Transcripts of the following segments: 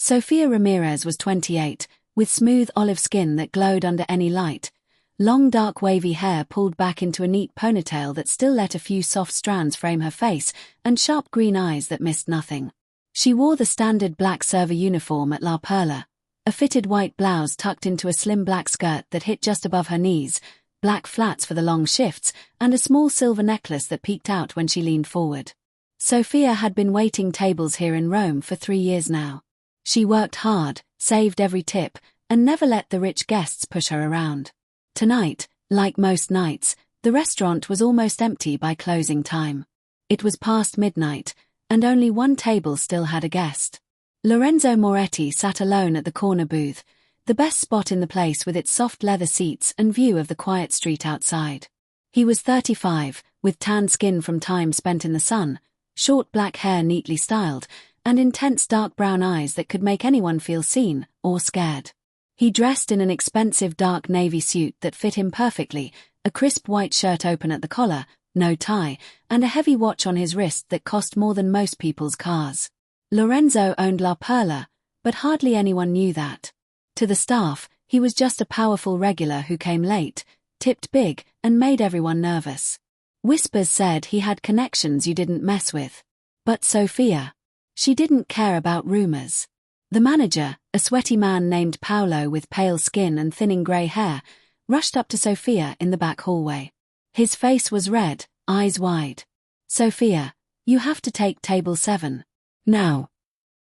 Sofia Ramirez was 28, with smooth olive skin that glowed under any light, long dark wavy hair pulled back into a neat ponytail that still let a few soft strands frame her face, and sharp green eyes that missed nothing. She wore the standard black server uniform at La Perla, a fitted white blouse tucked into a slim black skirt that hit just above her knees, black flats for the long shifts, and a small silver necklace that peeked out when she leaned forward. Sofia had been waiting tables here in Rome for 3 years now. She worked hard, saved every tip, and never let the rich guests push her around. Tonight, like most nights, the restaurant was almost empty by closing time. It was past midnight, and only one table still had a guest. Lorenzo Moretti sat alone at the corner booth, the best spot in the place with its soft leather seats and view of the quiet street outside. He was 35, with tanned skin from time spent in the sun, short black hair neatly styled, and intense dark brown eyes that could make anyone feel seen or scared. He dressed in an expensive dark navy suit that fit him perfectly, a crisp white shirt open at the collar, no tie, and a heavy watch on his wrist that cost more than most people's cars. Lorenzo owned La Perla, but hardly anyone knew that. To the staff, he was just a powerful regular who came late, tipped big, and made everyone nervous. Whispers said he had connections you didn't mess with. But Sofia, she didn't care about rumors. The manager, a sweaty man named Paolo with pale skin and thinning grey hair, rushed up to Sofia in the back hallway. His face was red, eyes wide. "Sofia, you have to take table 7. Now."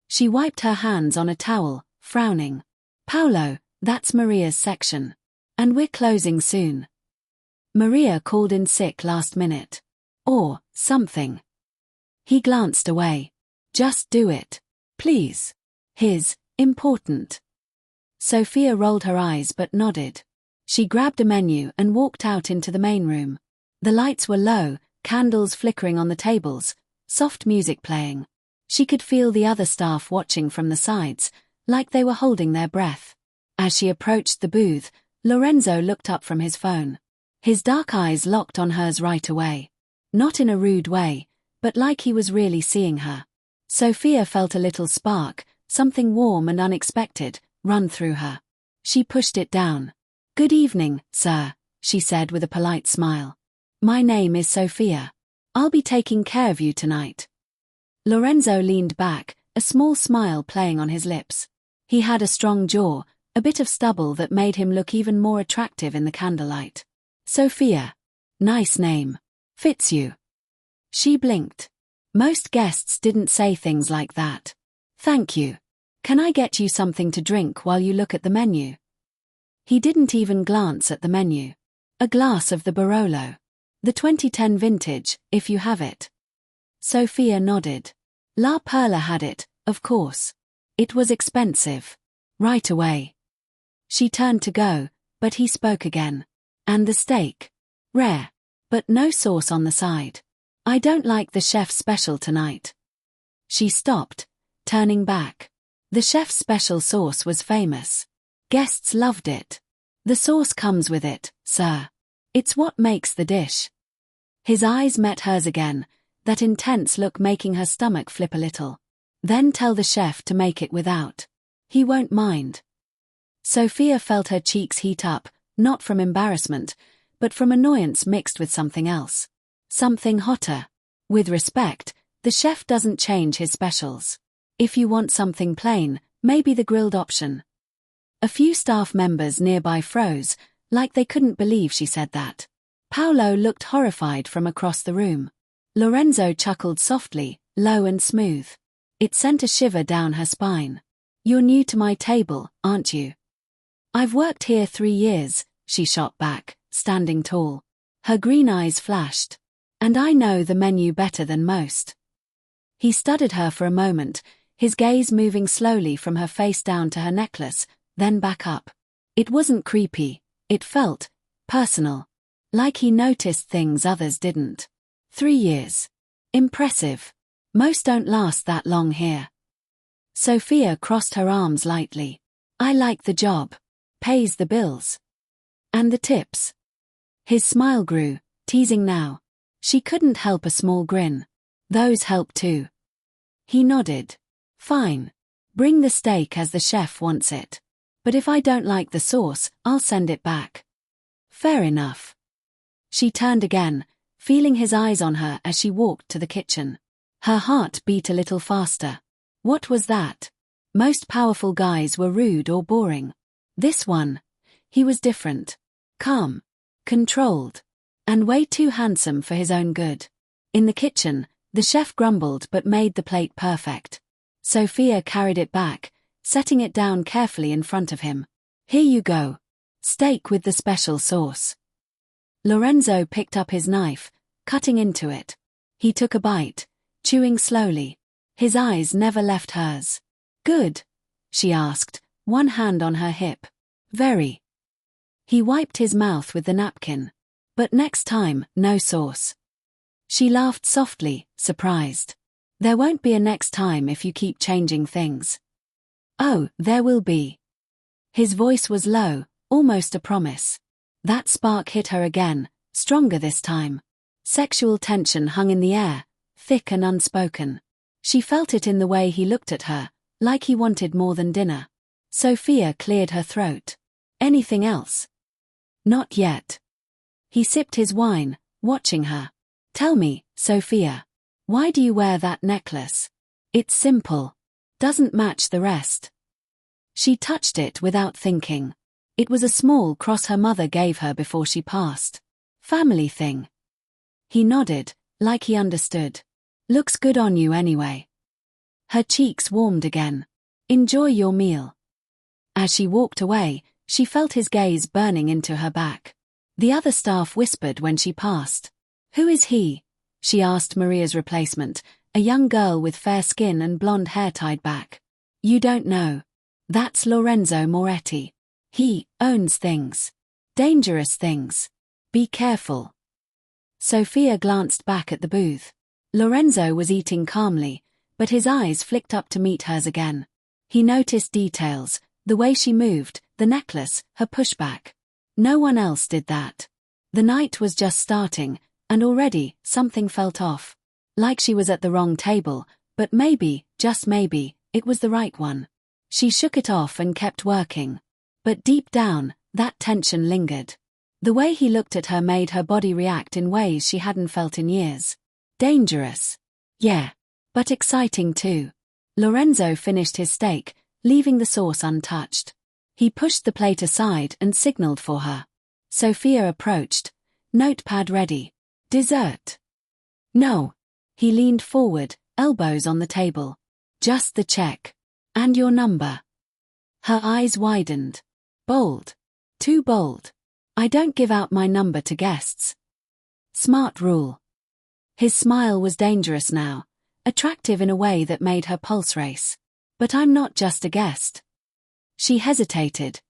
She wiped her hands on a towel, frowning. "Paolo, that's Maria's section. And we're closing soon. Maria called in sick last minute. Or something." He glanced away. "Just do it. Please. Important." Sofia rolled her eyes but nodded. She grabbed a menu and walked out into the main room. The lights were low, candles flickering on the tables, soft music playing. She could feel the other staff watching from the sides, like they were holding their breath. As she approached the booth, Lorenzo looked up from his phone. His dark eyes locked on hers right away. Not in a rude way, but like he was really seeing her. Sofia felt a little spark, something warm and unexpected, run through her. She pushed it down. "Good evening, sir," she said with a polite smile. "My name is Sofia. I'll be taking care of you tonight." Lorenzo leaned back, a small smile playing on his lips. He had a strong jaw, a bit of stubble that made him look even more attractive in the candlelight. "Sofia. Nice name. Fits you." She blinked. Most guests didn't say things like that. "Thank you. Can I get you something to drink while you look at the menu?" He didn't even glance at the menu. "A glass of the Barolo. The 2010 vintage, if you have it." Sofia nodded. La Perla had it, of course. It was expensive. Right away. She turned to go, but he spoke again. "And the steak. Rare. But no sauce on the side. I don't like the chef's special tonight." She stopped, turning back. The chef's special sauce was famous. Guests loved it. "The sauce comes with it, sir. It's what makes the dish." His eyes met hers again, that intense look making her stomach flip a little. "Then tell the chef to make it without. He won't mind." Sofia felt her cheeks heat up, not from embarrassment, but from annoyance mixed with something else. Something hotter. With respect, the chef doesn't change his specials. If you want something plain, maybe the grilled option. A few staff members nearby froze, like they couldn't believe she said that. Paolo looked horrified from across the room. Lorenzo chuckled softly, low and smooth. It sent a shiver down her spine. "You're new to my table, aren't you?" "I've worked here 3 years, she shot back, standing tall. Her green eyes flashed. "And I know the menu better than most." He studied her for a moment, his gaze moving slowly from her face down to her necklace, then back up. It wasn't creepy, it felt personal. Like he noticed things others didn't. 3 years. Impressive. Most don't last that long here. Sofia crossed her arms lightly. "I like the job. Pays the bills. And the tips." His smile grew, teasing now. She couldn't help a small grin. "Those help too." He nodded. "Fine. Bring the steak as the chef wants it. But if I don't like the sauce, I'll send it back. Fair enough. She turned again, feeling his eyes on her as she walked to the kitchen. Her heart beat a little faster. What was that? Most powerful guys were rude or boring. This one, he was different. Calm, controlled, and way too handsome for his own good. In the kitchen, the chef grumbled but made the plate perfect. Sophia carried it back, setting it down carefully in front of him. Here you go. Steak with the special sauce. Lorenzo picked up his knife, cutting into it. He took a bite, chewing slowly. His eyes never left hers. Good? She asked, one hand on her hip. Very. He wiped his mouth with the napkin. But next time, no sauce. She laughed softly, surprised. There won't be a next time if you keep changing things. Oh, there will be. His voice was low, almost a promise. That spark hit her again, stronger this time. Sexual tension hung in the air, thick and unspoken. She felt it in the way he looked at her, like he wanted more than dinner. Sophia cleared her throat. Anything else? Not yet. He sipped his wine, watching her. Tell me, Sophia, why do you wear that necklace? It's simple. Doesn't match the rest. She touched it without thinking. It was a small cross her mother gave her before she passed. Family thing. He nodded, like he understood. Looks good on you anyway. Her cheeks warmed again. Enjoy your meal. As she walked away, she felt his gaze burning into her back. The other staff whispered when she passed. Who is he? She asked Maria's replacement, a young girl with fair skin and blonde hair tied back. You don't know. That's Lorenzo Moretti. He owns things. Dangerous things. Be careful. Sophia glanced back at the booth. Lorenzo was eating calmly, but his eyes flicked up to meet hers again. He noticed details, the way she moved, the necklace, her pushback. No one else did that. The night was just starting, and already, something felt off. Like she was at the wrong table, but maybe, just maybe, it was the right one. She shook it off and kept working. But deep down, that tension lingered. The way he looked at her made her body react in ways she hadn't felt in years. Dangerous. Yeah. But exciting too. Lorenzo finished his steak, leaving the sauce untouched. He pushed the plate aside and signaled for her. Sophia approached, notepad ready. Dessert. No. He leaned forward, elbows on the table. Just the check. And your number. Her eyes widened. Bold. Too bold. I don't give out my number to guests. Smart rule. His smile was dangerous now, attractive in a way that made her pulse race. But I'm not just a guest. She hesitated.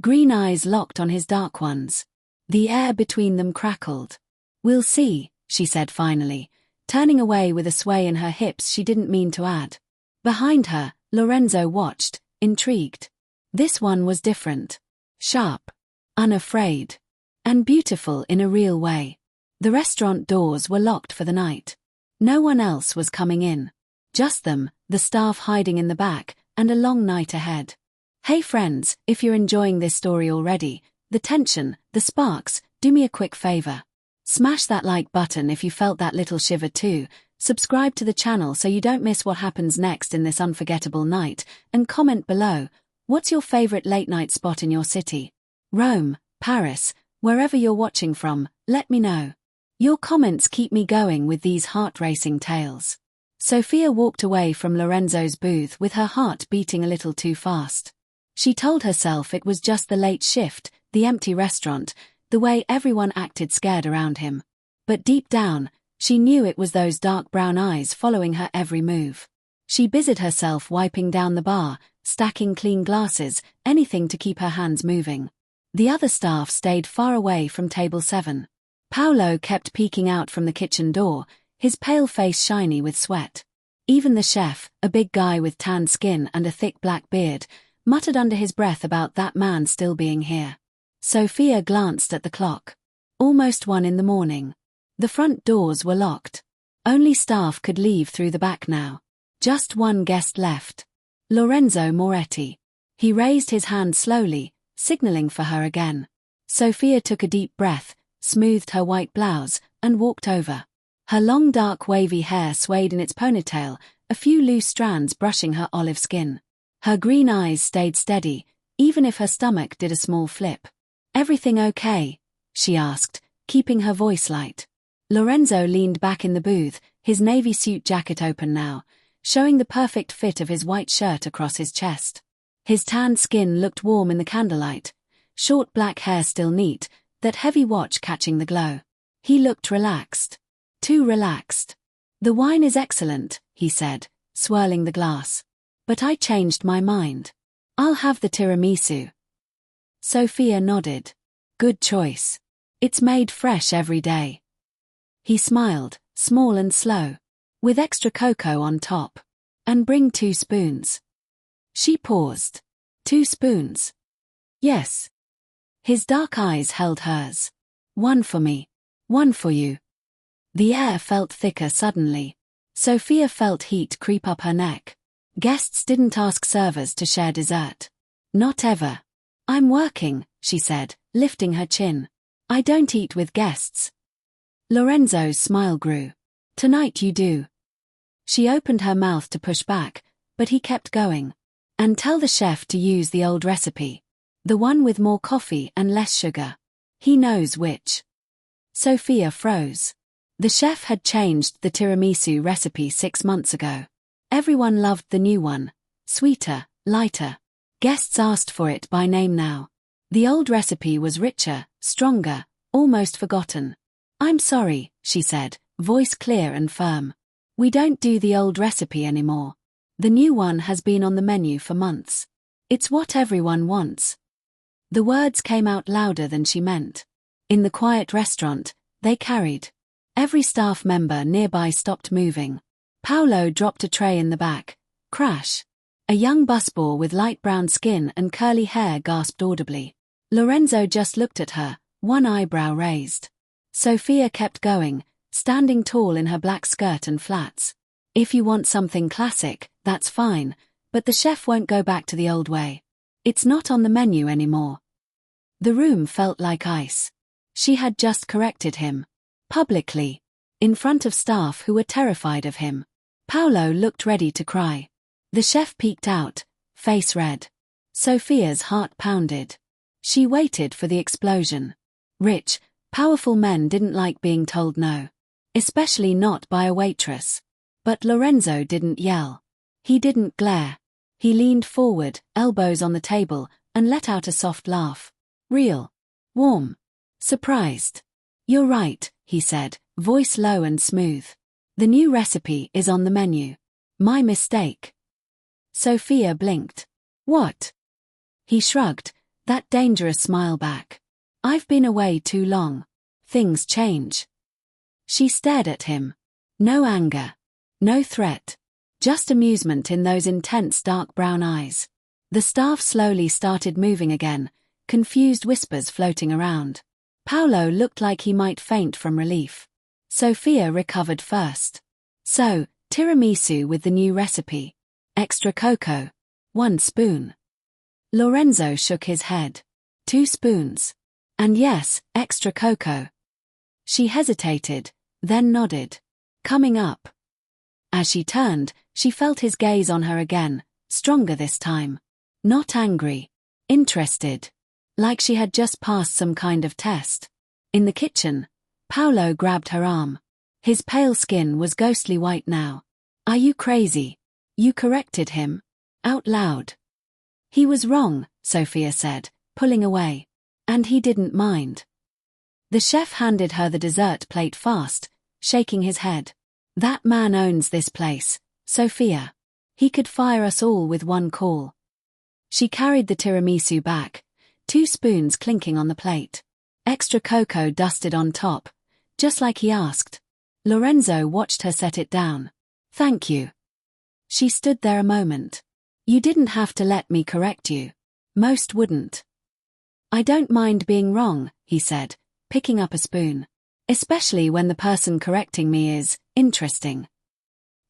Green eyes locked on his dark ones. The air between them crackled. We'll see, she said finally, turning away with a sway in her hips she didn't mean to add. Behind her, Lorenzo watched, intrigued. This one was different. Sharp. Unafraid. And beautiful in a real way. The restaurant doors were locked for the night. No one else was coming in. Just them, the staff hiding in the back, and a long night ahead. Hey friends, if you're enjoying this story already, the tension, the sparks, do me a quick favor. Smash that like button if you felt that little shiver too, subscribe to the channel so you don't miss what happens next in this unforgettable night, and comment below, what's your favorite late night spot in your city? Rome, Paris, wherever you're watching from, let me know. Your comments keep me going with these heart-racing tales. Sophia walked away from Lorenzo's booth with her heart beating a little too fast. She told herself it was just the late shift, the empty restaurant, the way everyone acted scared around him. But deep down, she knew it was those dark brown eyes following her every move. She busied herself wiping down the bar, stacking clean glasses, anything to keep her hands moving. The other staff stayed far away from table 7. Paolo kept peeking out from the kitchen door, his pale face shiny with sweat. Even the chef, a big guy with tanned skin and a thick black beard, muttered under his breath about that man still being here. Sophia glanced at the clock. Almost 1 in the morning. The front doors were locked. Only staff could leave through the back now. Just one guest left. Lorenzo Moretti. He raised his hand slowly, signaling for her again. Sophia took a deep breath, smoothed her white blouse, and walked over. Her long dark wavy hair swayed in its ponytail, a few loose strands brushing her olive skin. Her green eyes stayed steady, even if her stomach did a small flip. "Everything okay?" she asked, keeping her voice light. Lorenzo leaned back in the booth, his navy suit jacket open now, showing the perfect fit of his white shirt across his chest. His tanned skin looked warm in the candlelight, short black hair still neat, that heavy watch catching the glow. He looked relaxed. Too relaxed. "The wine is excellent," he said, swirling the glass. "But I changed my mind. I'll have the tiramisu." Sophia nodded. "Good choice. It's made fresh every day." He smiled, small and slow. "With extra cocoa on top. And bring 2 spoons." She paused. 2 spoons? "Yes." His dark eyes held hers. "One for me. One for you." The air felt thicker suddenly. Sophia felt heat creep up her neck. Guests didn't ask servers to share dessert. Not ever. "I'm working," she said, lifting her chin. "I don't eat with guests." Lorenzo's smile grew. "Tonight you do." She opened her mouth to push back, but he kept going. "And tell the chef to use the old recipe. The one with more coffee and less sugar. He knows which." Sophia froze. The chef had changed the tiramisu recipe 6 months ago. Everyone loved the new one. Sweeter, lighter. Guests asked for it by name now. The old recipe was richer, stronger, almost forgotten. "I'm sorry," she said, voice clear and firm. "We don't do the old recipe anymore. The new one has been on the menu for months. It's what everyone wants." The words came out louder than she meant. In the quiet restaurant, they carried. Every staff member nearby stopped moving. Paolo dropped a tray in the back. Crash. A young busboy with light brown skin and curly hair gasped audibly. Lorenzo just looked at her, one eyebrow raised. Sophia kept going, standing tall in her black skirt and flats. "If you want something classic, that's fine, but the chef won't go back to the old way. It's not on the menu anymore." The room felt like ice. She had just corrected him. Publicly. In front of staff who were terrified of him. Paolo looked ready to cry. The chef peeked out, face red. Sophia's heart pounded. She waited for the explosion. Rich, powerful men didn't like being told no. Especially not by a waitress. But Lorenzo didn't yell. He didn't glare. He leaned forward, elbows on the table, and let out a soft laugh. Real. Warm. Surprised. "You're right," he said, voice low and smooth. "The new recipe is on the menu. My mistake." Sophia blinked. "What?" He shrugged, that dangerous smile back. "I've been away too long. Things change." She stared at him. No anger. No threat. Just amusement in those intense dark brown eyes. The staff slowly started moving again, confused whispers floating around. Paolo looked like he might faint from relief. Sophia recovered first. "So, tiramisu with the new recipe. Extra cocoa. 1 spoon." Lorenzo shook his head. 2 spoons. "And yes, extra cocoa." She hesitated, then nodded. "Coming up." As she turned, she felt his gaze on her again, stronger this time. Not angry. Interested. Like she had just passed some kind of test. In the kitchen, Paolo grabbed her arm. His pale skin was ghostly white now. "Are you crazy? You corrected him?" Out loud. "He was wrong," Sophia said, pulling away. "And he didn't mind." The chef handed her the dessert plate fast, shaking his head. "That man owns this place, Sophia. He could fire us all with one call." She carried the tiramisu back, 2 spoons clinking on the plate. Extra cocoa dusted on top, just like he asked. Lorenzo watched her set it down. "Thank you." She stood there a moment. "You didn't have to let me correct you. Most wouldn't." "I don't mind being wrong," he said, picking up a spoon. "Especially when the person correcting me is interesting."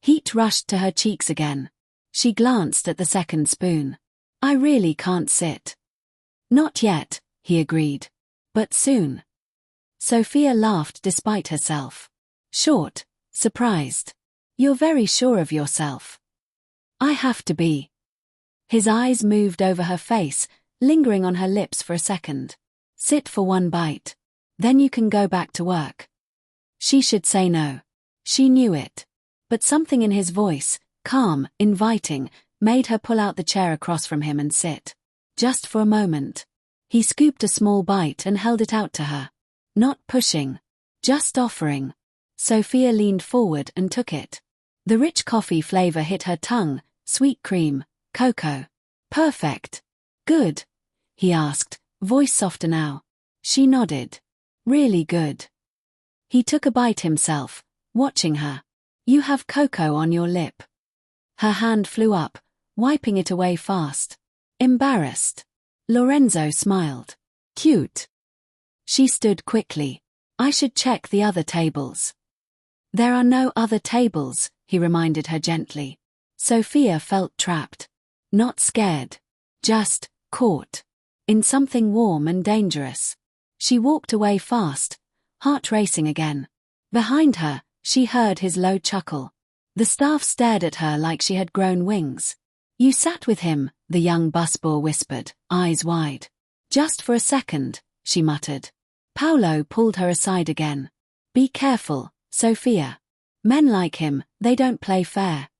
Heat rushed to her cheeks again. She glanced at the second spoon. I really can't sit. Not yet, he agreed. But soon. Sophia laughed despite herself. Short, surprised. You're very sure of yourself. I have to be. His eyes moved over her face, lingering on her lips for a second. Sit for one bite. Then you can go back to work. She should say no. She knew it. But something in his voice, calm, inviting, made her pull out the chair across from him and sit. Just for a moment. He scooped a small bite and held it out to her. Not pushing. Just offering. Sophia leaned forward and took it. The rich coffee flavor hit her tongue, sweet cream, cocoa. Perfect. Good? He asked, voice softer now. She nodded. Really good. He took a bite himself, watching her. You have cocoa on your lip. Her hand flew up, wiping it away fast. Embarrassed. Lorenzo smiled. Cute. She stood quickly. I should check the other tables. There are no other tables, he reminded her gently. Sophia felt trapped. Not scared. Just caught. In something warm and dangerous. She walked away fast, heart racing again. Behind her, she heard his low chuckle. The staff stared at her like she had grown wings. You sat with him, the young busboy whispered, eyes wide. Just for a second, she muttered. Paolo pulled her aside again. Be careful, Sophia. Men like him, they don't play fair.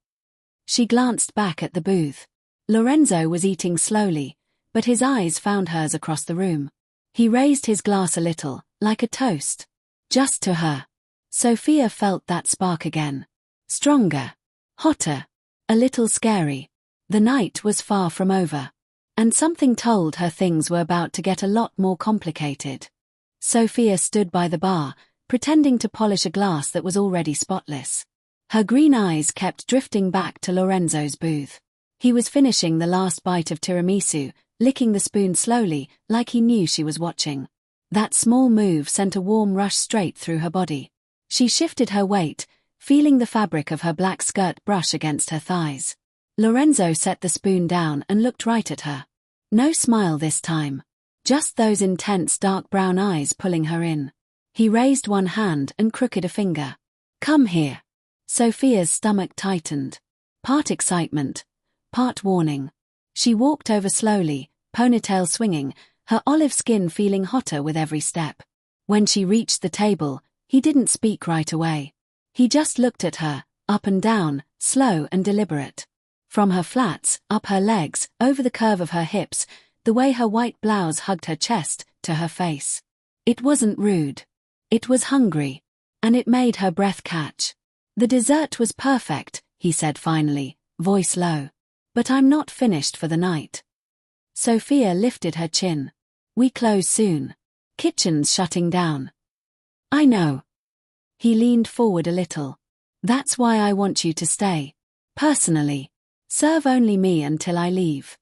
She glanced back at the booth. Lorenzo was eating slowly, but his eyes found hers across the room. He raised his glass a little, like a toast. Just to her. Sophia felt that spark again. Stronger. Hotter. A little scary. The night was far from over. And something told her things were about to get a lot more complicated. Sophia stood by the bar, pretending to polish a glass that was already spotless. Her green eyes kept drifting back to Lorenzo's booth. He was finishing the last bite of tiramisu, licking the spoon slowly, like he knew she was watching. That small move sent a warm rush straight through her body. She shifted her weight, feeling the fabric of her black skirt brush against her thighs. Lorenzo set the spoon down and looked right at her. No smile this time. Just those intense dark brown eyes pulling her in. He raised one hand and crooked a finger. Come here. Sophia's stomach tightened. Part excitement, part warning. She walked over slowly, ponytail swinging, her olive skin feeling hotter with every step. When she reached the table, he didn't speak right away. He just looked at her, up and down, slow and deliberate. From her flats, up her legs, over the curve of her hips, the way her white blouse hugged her chest, to her face. It wasn't rude. It was hungry. And it made her breath catch. The dessert was perfect, he said finally, voice low. But I'm not finished for the night. Sophia lifted her chin. We close soon. Kitchen's shutting down. I know. He leaned forward a little. That's why I want you to stay. Personally. Serve only me until I leave.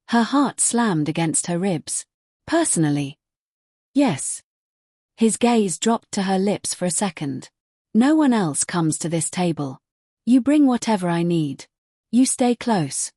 Her heart slammed against her ribs. Personally. Yes. His gaze dropped to her lips for a second. No one else comes to this table. You bring whatever I need. You stay close.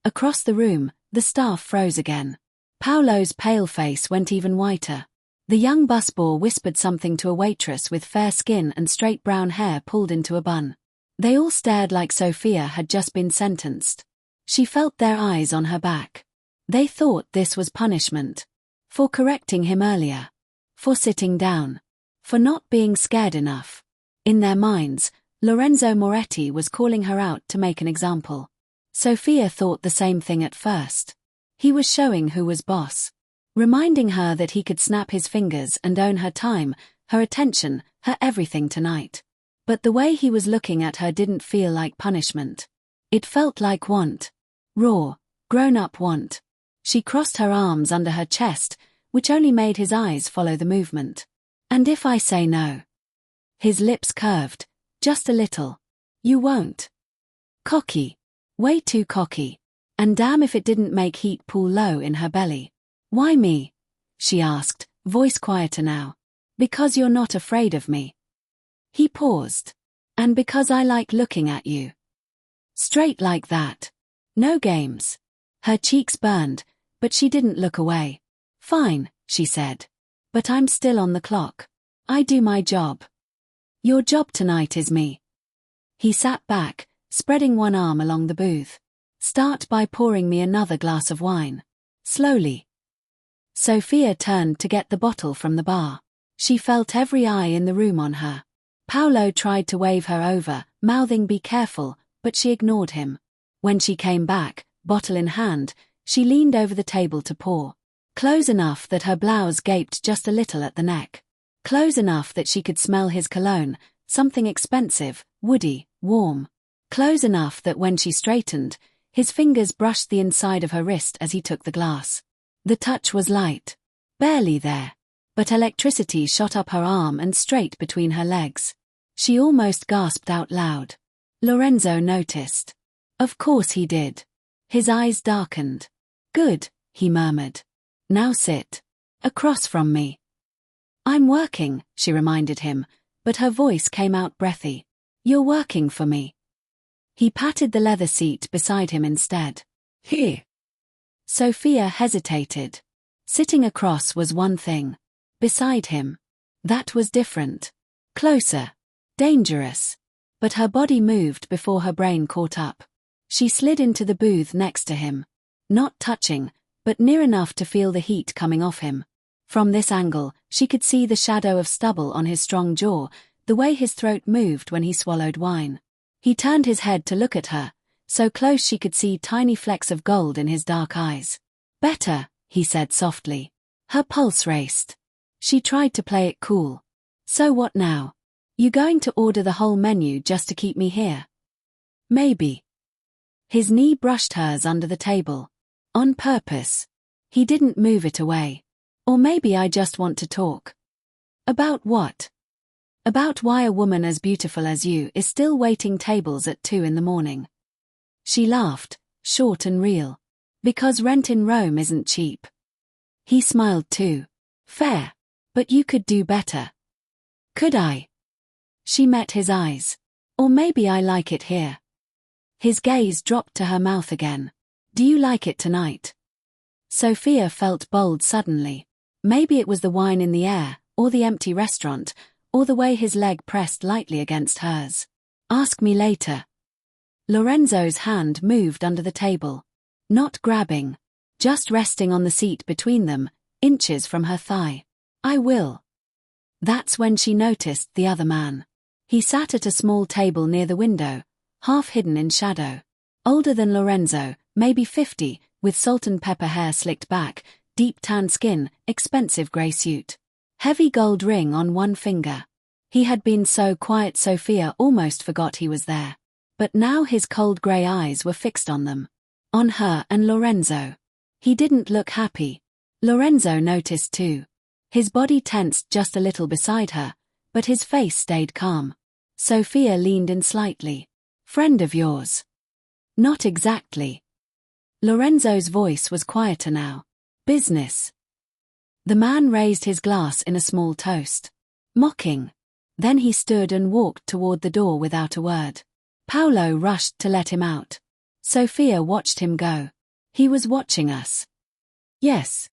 Across the room, the staff froze again. Paolo's pale face went even whiter. The young busboy whispered something to a waitress with fair skin and straight brown hair pulled into a bun. They all stared like Sophia had just been sentenced. She felt their eyes on her back. They thought this was punishment. For correcting him earlier. For sitting down. For not being scared enough. In their minds, Lorenzo Moretti was calling her out to make an example. Sophia thought the same thing at first. He was showing who was boss. Reminding her that he could snap his fingers and own her time, her attention, her everything tonight. But the way he was looking at her didn't feel like punishment. It felt like want. Raw, grown-up want. She crossed her arms under her chest, which only made his eyes follow the movement. And if I say no? His lips curved, just a little. You won't. Cocky. Way too cocky. And damn if it didn't make heat pool low in her belly. Why me? She asked, voice quieter now. Because you're not afraid of me. He paused. And because I like looking at you. Straight like that. No games. Her cheeks burned, but she didn't look away. Fine, she said. But I'm still on the clock. I do my job. Your job tonight is me. He sat back, spreading one arm along the booth. Start by pouring me another glass of wine. Slowly. Sophia turned to get the bottle from the bar. She felt every eye in the room on her. Paolo tried to wave her over, mouthing "be careful," but she ignored him. When she came back, bottle in hand, she leaned over the table to pour. Close enough that her blouse gaped just a little at the neck. Close enough that she could smell his cologne, something expensive, woody, warm. Close enough that when she straightened, his fingers brushed the inside of her wrist as he took the glass. The touch was light. Barely there. But electricity shot up her arm and straight between her legs. She almost gasped out loud. Lorenzo noticed. Of course he did. His eyes darkened. Good, he murmured. Now sit. Across from me. I'm working, she reminded him, but her voice came out breathy. You're working for me. He patted the leather seat beside him instead. Here. Sophia hesitated. Sitting across was one thing. Beside him. That was different. Closer. Dangerous. But her body moved before her brain caught up. She slid into the booth next to him. Not touching, but near enough to feel the heat coming off him. From this angle, she could see the shadow of stubble on his strong jaw, the way his throat moved when he swallowed wine. He turned his head to look at her, so close she could see tiny flecks of gold in his dark eyes. Better, he said softly. Her pulse raced. She tried to play it cool. So what now? You going to order the whole menu just to keep me here? Maybe. His knee brushed hers under the table. On purpose. He didn't move it away. Or maybe I just want to talk. About what? About why a woman as beautiful as you is still waiting tables at 2 in the morning. She laughed, short and real. Because rent in Rome isn't cheap. He smiled too. Fair. But you could do better. Could I? She met his eyes. Or maybe I like it here. His gaze dropped to her mouth again. Do you like it tonight? Sophia felt bold suddenly. Maybe it was the wine in the air, or the empty restaurant, or the way his leg pressed lightly against hers. Ask me later. Lorenzo's hand moved under the table. Not grabbing. Just resting on the seat between them, inches from her thigh. I will. That's when she noticed the other man. He sat at a small table near the window, half hidden in shadow. Older than Lorenzo, maybe 50, with salt and pepper hair slicked back, deep tan skin, expensive grey suit. Heavy gold ring on one finger. He had been so quiet Sophia almost forgot he was there. But now his cold grey eyes were fixed on them. On her and Lorenzo. He didn't look happy. Lorenzo noticed too. His body tensed just a little beside her, but his face stayed calm. Sophia leaned in slightly. Friend of yours? Not exactly. Lorenzo's voice was quieter now. Business. The man raised his glass in a small toast. Mocking. Then he stood and walked toward the door without a word. Paolo rushed to let him out. Sophia watched him go. He was watching us. Yes.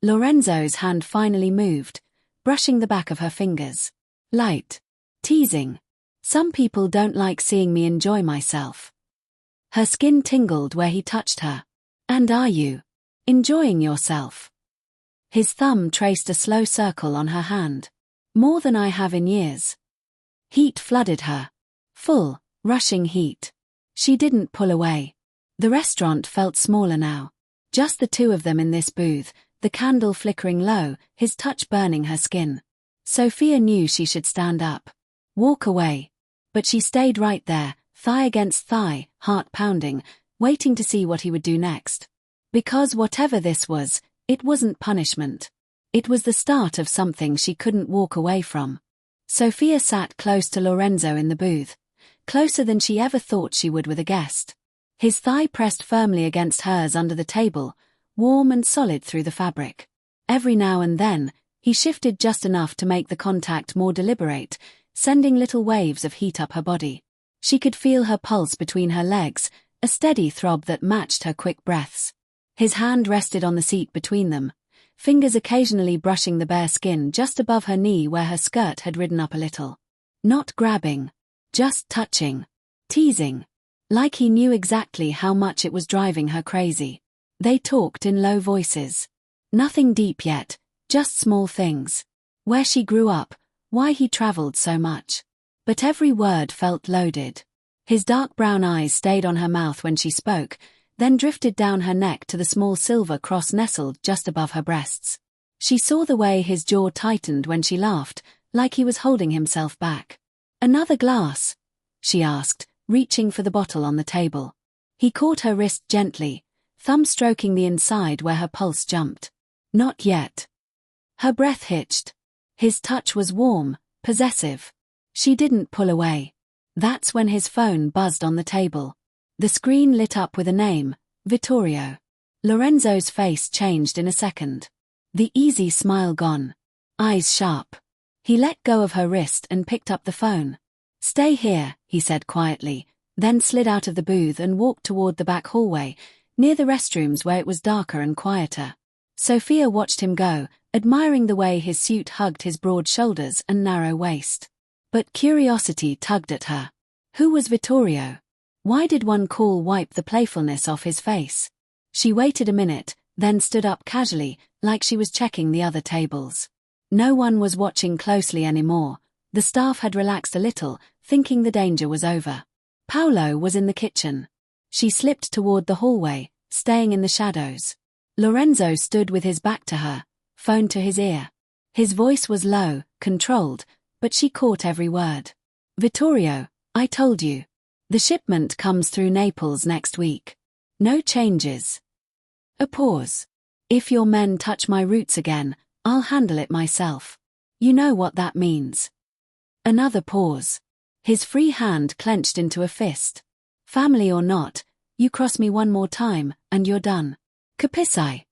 Lorenzo's hand finally moved, brushing the back of her fingers. Light. Teasing. Some people don't like seeing me enjoy myself. Her skin tingled where he touched her. And are you? Enjoying yourself? His thumb traced a slow circle on her hand. More than I have in years. Heat flooded her. Full, rushing heat. She didn't pull away. The restaurant felt smaller now. Just the two of them in this booth, the candle flickering low, his touch burning her skin. Sophia knew she should stand up. Walk away. But she stayed right there, thigh against thigh, heart pounding, waiting to see what he would do next. Because whatever this was, it wasn't punishment. It was the start of something she couldn't walk away from. Sophia sat close to Lorenzo in the booth, closer than she ever thought she would with a guest. His thigh pressed firmly against hers under the table, warm and solid through the fabric. Every now and then, he shifted just enough to make the contact more deliberate, sending little waves of heat up her body. She could feel her pulse between her legs, a steady throb that matched her quick breaths. His hand rested on the seat between them, fingers occasionally brushing the bare skin just above her knee where her skirt had ridden up a little. Not grabbing, just touching, teasing, like he knew exactly how much it was driving her crazy. They talked in low voices. Nothing deep yet, just small things. Where she grew up, why he traveled so much. But every word felt loaded. His dark brown eyes stayed on her mouth when she spoke, then drifted down her neck to the small silver cross nestled just above her breasts. She saw the way his jaw tightened when she laughed, like he was holding himself back. "Another glass?" she asked, reaching for the bottle on the table. He caught her wrist gently, thumb stroking the inside where her pulse jumped. "Not yet." Her breath hitched. His touch was warm, possessive. She didn't pull away. That's when his phone buzzed on the table. The screen lit up with a name, Vittorio. Lorenzo's face changed in a second. The easy smile gone. Eyes sharp. He let go of her wrist and picked up the phone. "Stay here," he said quietly, then slid out of the booth and walked toward the back hallway, near the restrooms where it was darker and quieter. Sophia watched him go, admiring the way his suit hugged his broad shoulders and narrow waist. But curiosity tugged at her. Who was Vittorio? Why did one call wipe the playfulness off his face? She waited a minute, then stood up casually, like she was checking the other tables. No one was watching closely anymore. The staff had relaxed a little, thinking the danger was over. Paolo was in the kitchen. She slipped toward the hallway, staying in the shadows. Lorenzo stood with his back to her, phone to his ear. His voice was low, controlled, but she caught every word. "Vittorio, I told you. The shipment comes through Naples next week. No changes." A pause. "If your men touch my roots again, I'll handle it myself. You know what that means." Another pause. His free hand clenched into a fist. "Family or not, you cross me one more time, and you're done. Capisci?"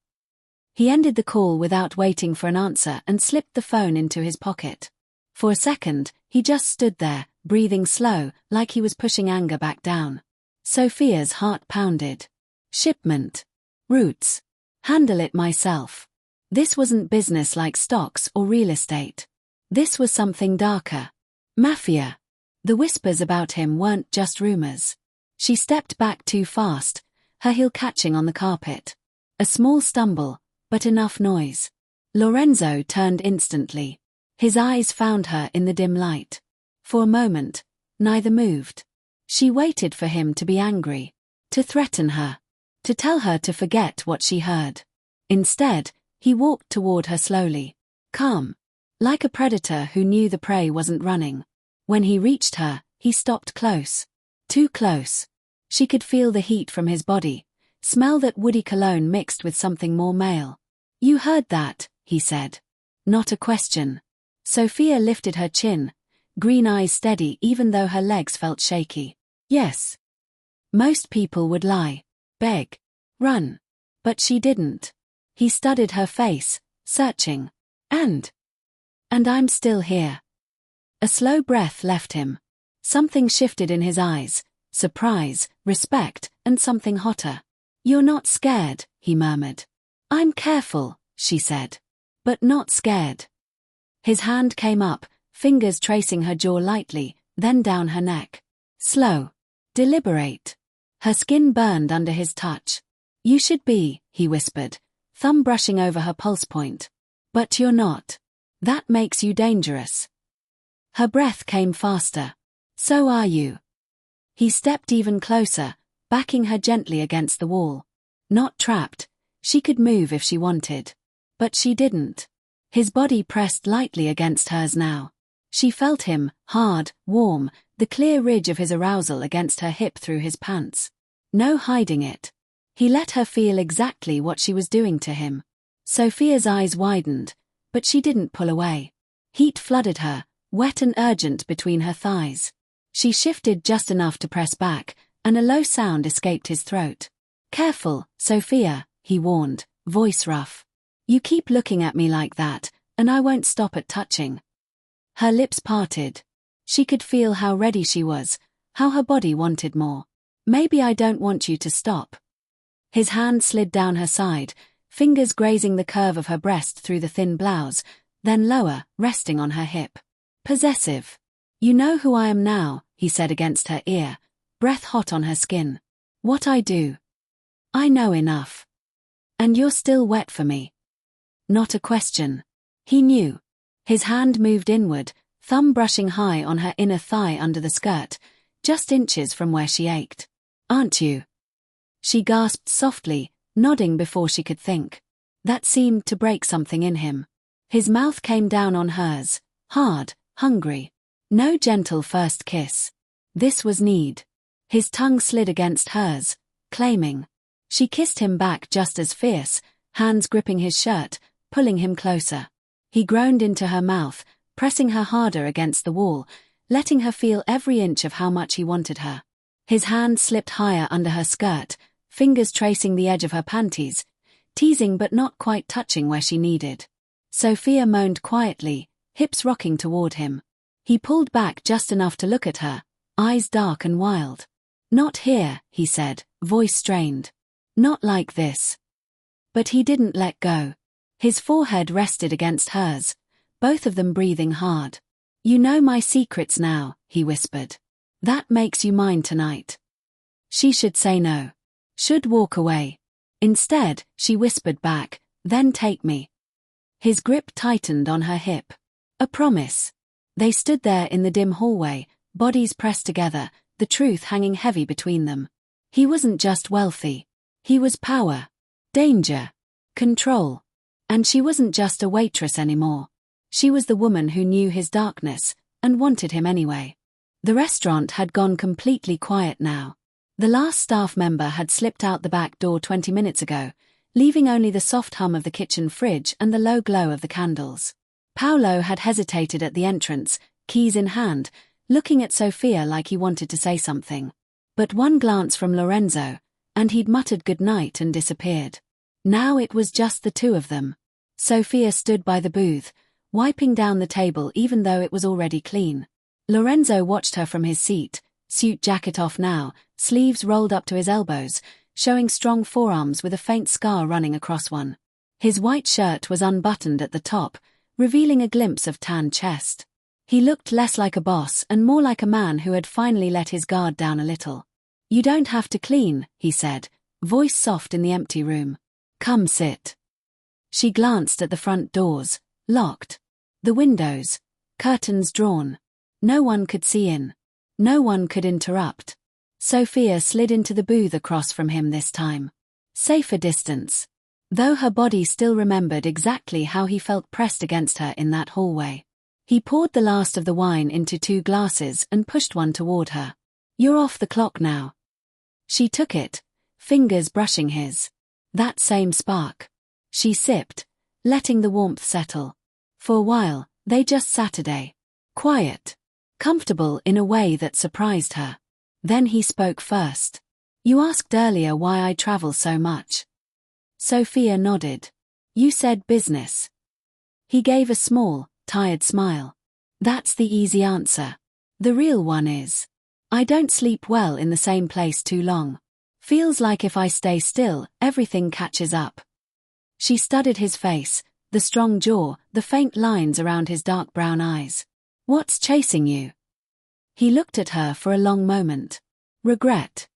He ended the call without waiting for an answer and slipped the phone into his pocket. For a second, he just stood there, breathing slow, like he was pushing anger back down. Sophia's heart pounded. Shipment. Routes. Handle it myself. This wasn't business like stocks or real estate. This was something darker. Mafia. The whispers about him weren't just rumors. She stepped back too fast, her heel catching on the carpet. A small stumble, but enough noise. Lorenzo turned instantly. His eyes found her in the dim light. For a moment, neither moved. She waited for him to be angry, to threaten her, to tell her to forget what she heard. Instead, he walked toward her slowly, calm, like a predator who knew the prey wasn't running. When he reached her, he stopped close. Too close. She could feel the heat from his body, smell that woody cologne mixed with something more male. "You heard that," he said. Not a question. Sophia lifted her chin, green eyes steady even though her legs felt shaky. "Yes." Most people would lie, beg, run. But she didn't. He studied her face, searching. And I'm still here." A slow breath left him. Something shifted in his eyes, surprise, respect, and something hotter. "You're not scared," he murmured. "I'm careful," she said. "But not scared." His hand came up, fingers tracing her jaw lightly, then down her neck. Slow. Deliberate. Her skin burned under his touch. "You should be," he whispered, thumb brushing over her pulse point. "But you're not. That makes you dangerous." Her breath came faster. "So are you." He stepped even closer, backing her gently against the wall. Not trapped. She could move if she wanted. But she didn't. His body pressed lightly against hers now. She felt him, hard, warm, the clear ridge of his arousal against her hip through his pants. No hiding it. He let her feel exactly what she was doing to him. Sophia's eyes widened, but she didn't pull away. Heat flooded her, wet and urgent between her thighs. She shifted just enough to press back, and a low sound escaped his throat. "Careful, Sophia," he warned, voice rough. "You keep looking at me like that, and I won't stop at touching." Her lips parted. She could feel how ready she was, How her body wanted more. Maybe I don't want you to stop. His hand slid down her side, fingers grazing the curve of her breast through the thin blouse, then lower, resting on her hip. Possessive. You know who I am now, he said against her ear, breath hot on her skin. What I do. I know enough. And you're still wet for me. Not a question. He knew. His hand moved inward, thumb brushing high on her inner thigh under the skirt, just inches from where she ached. Aren't you? She gasped softly, nodding before she could think. That seemed to break something in him. His mouth came down on hers, hard, hungry. No gentle first kiss. This was need. His tongue slid against hers, claiming. She kissed him back just as fierce, hands gripping his shirt, pulling him closer. He groaned into her mouth, pressing her harder against the wall, letting her feel every inch of how much he wanted her. His hand slipped higher under her skirt, fingers tracing the edge of her panties, teasing but not quite touching where she needed. Sophia moaned quietly, hips rocking toward him. He pulled back just enough to look at her, eyes dark and wild. Not here, he said, voice strained. Not like this. But he didn't let go. His forehead rested against hers, both of them breathing hard. You know my secrets now, he whispered. That makes you mine tonight. She should say no. Should walk away. Instead, she whispered back, then take me. His grip tightened on her hip. A promise. They stood there in the dim hallway, bodies pressed together, the truth hanging heavy between them. He wasn't just wealthy. He was power, danger, control. And she wasn't just a waitress anymore. She was the woman who knew his darkness, and wanted him anyway. The restaurant had gone completely quiet now. The last staff member had slipped out the back door 20 minutes ago, leaving only the soft hum of the kitchen fridge and the low glow of the candles. Paolo had hesitated at the entrance, keys in hand, looking at Sophia like he wanted to say something. But one glance from Lorenzo, and he'd muttered goodnight and disappeared. Now it was just the two of them. Sophia stood by the booth, wiping down the table even though it was already clean. Lorenzo watched her from his seat, suit jacket off now, sleeves rolled up to his elbows, showing strong forearms with a faint scar running across one. His white shirt was unbuttoned at the top, revealing a glimpse of tan chest. He looked less like a boss and more like a man who had finally let his guard down a little. You don't have to clean, he said, voice soft in the empty room. Come sit. She glanced at the front doors, locked. The windows, curtains drawn. No one could see in. No one could interrupt. Sophia slid into the booth across from him this time. Safer distance. Though her body still remembered exactly how he felt pressed against her in that hallway. He poured the last of the wine into 2 glasses and pushed one toward her. You're off the clock now. She took it, fingers brushing his. That same spark. She sipped, letting the warmth settle. For a while, they just Saturday. Quiet. Comfortable in a way that surprised her. Then he spoke first. You asked earlier why I travel so much. Sophia nodded. You said business. He gave a small, tired smile. That's the easy answer. The real one is. I don't sleep well in the same place too long. Feels like if I stay still, everything catches up. She studied his face, the strong jaw, the faint lines around his dark brown eyes. What's chasing you? He looked at her for a long moment. Regret.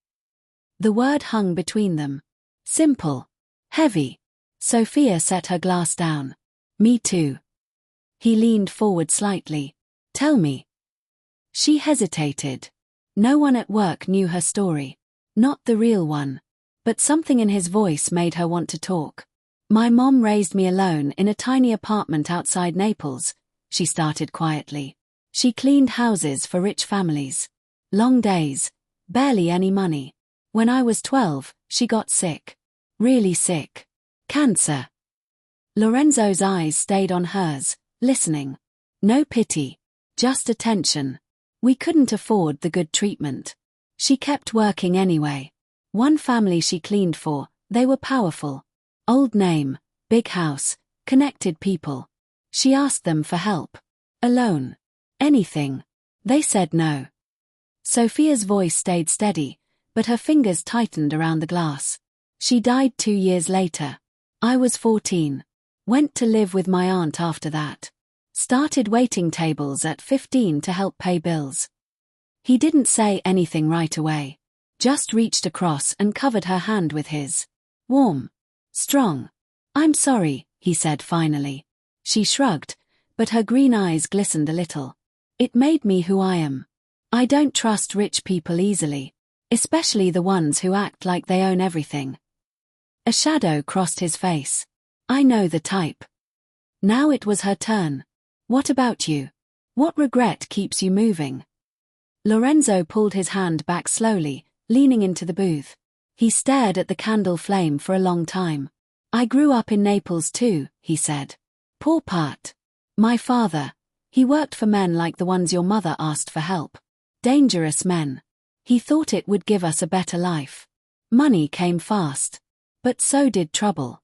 The word hung between them. Simple. Heavy. Sophia set her glass down. Me too. He leaned forward slightly. Tell me. She hesitated. No one at work knew her story. Not the real one. But something in his voice made her want to talk. My mom raised me alone in a tiny apartment outside Naples, she started quietly. She cleaned houses for rich families. Long days. Barely any money. When I was 12, she got sick. Really sick. Cancer. Lorenzo's eyes stayed on hers, listening. No pity. Just attention. We couldn't afford the good treatment. She kept working anyway. One family she cleaned for, they were powerful. Old name, big house, connected people. She asked them for help. Alone. Anything. They said no. Sophia's voice stayed steady, but her fingers tightened around the glass. She died 2 years later. I was 14. Went to live with my aunt after that. Started waiting tables at 15 to help pay bills. He didn't say anything right away. Just reached across and covered her hand with his. Warm. Strong. I'm sorry, he said finally. She shrugged, but her green eyes glistened a little. It made me who I am. I don't trust rich people easily, especially the ones who act like they own everything. A shadow crossed his face. I know the type. Now it was her turn. What about you? What regret keeps you moving? Lorenzo pulled his hand back slowly, leaning into the booth. He stared at the candle flame for a long time. I grew up in Naples too, he said. Poor part. My father. He worked for men like the ones your mother asked for help. Dangerous men. He thought it would give us a better life. Money came fast. But so did trouble.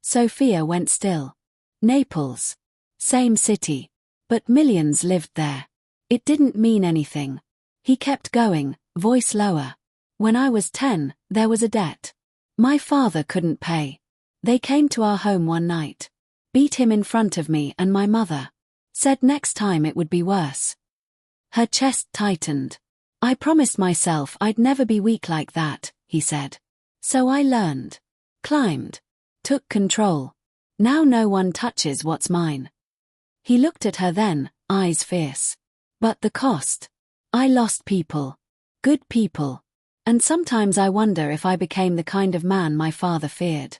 Sophia went still. Naples. Same city. But millions lived there. It didn't mean anything. He kept going, voice lower. When I was 10, there was a debt. My father couldn't pay. They came to our home one night. Beat him in front of me and my mother. Said next time it would be worse. Her chest tightened. I promised myself I'd never be weak like that, he said. So I learned. Climbed. Took control. Now no one touches what's mine. He looked at her then, eyes fierce. But the cost. I lost people. Good people. And sometimes I wonder if I became the kind of man my father feared.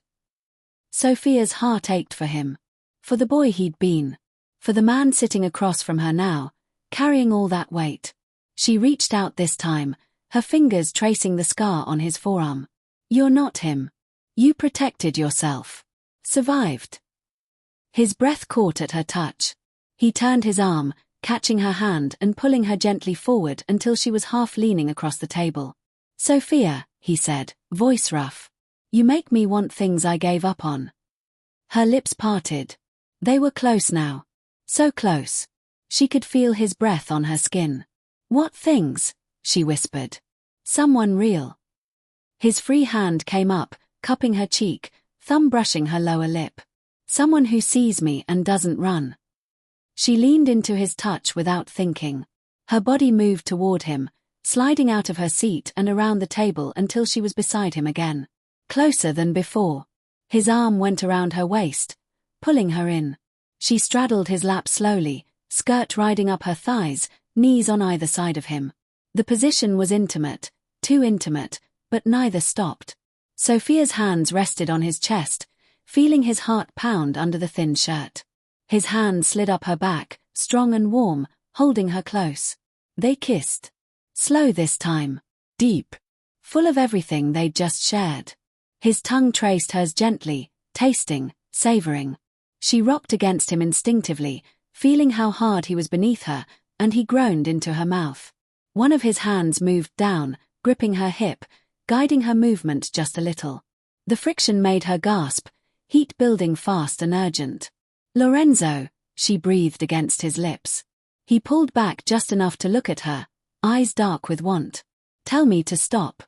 Sophia's heart ached for him. For the boy he'd been. For the man sitting across from her now, carrying all that weight. She reached out this time, her fingers tracing the scar on his forearm. You're not him. You protected yourself. Survived. His breath caught at her touch. He turned his arm, catching her hand and pulling her gently forward until she was half leaning across the table. Sophia, he said, voice rough. You make me want things I gave up on. Her lips parted. They were close now. So close. She could feel his breath on her skin. What things? She whispered. Someone real. His free hand came up, cupping her cheek, thumb brushing her lower lip. Someone who sees me and doesn't run. She leaned into his touch without thinking. Her body moved toward him, sliding out of her seat and around the table until she was beside him again. Closer than before. His arm went around her waist, pulling her in. She straddled his lap slowly, skirt riding up her thighs, knees on either side of him. The position was intimate, too intimate, but neither stopped. Sophia's hands rested on his chest, feeling his heart pound under the thin shirt. His hand slid up her back, strong and warm, holding her close. They kissed. Slow this time. Deep. Full of everything they'd just shared. His tongue traced hers gently, tasting, savoring. She rocked against him instinctively, feeling how hard he was beneath her, and he groaned into her mouth. One of his hands moved down, gripping her hip, guiding her movement just a little. The friction made her gasp, heat building fast and urgent. Lorenzo, she breathed against his lips. He pulled back just enough to look at her, eyes dark with want. Tell me to stop.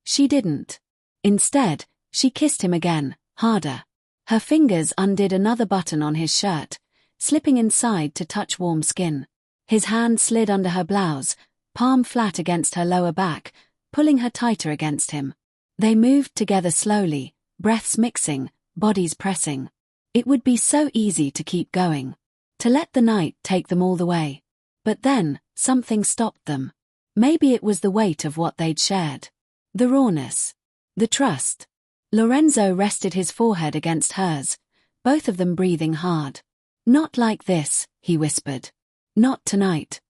She didn't. Instead, she kissed him again, harder. Her fingers undid another button on his shirt, slipping inside to touch warm skin. His hand slid under her blouse, palm flat against her lower back, pulling her tighter against him. They moved together slowly, breaths mixing, bodies pressing. It would be so easy to keep going. To let the night take them all the way. But then, something stopped them. Maybe it was the weight of what they'd shared. The rawness. The trust. Lorenzo rested his forehead against hers, both of them breathing hard. Not like this, he whispered. Not tonight.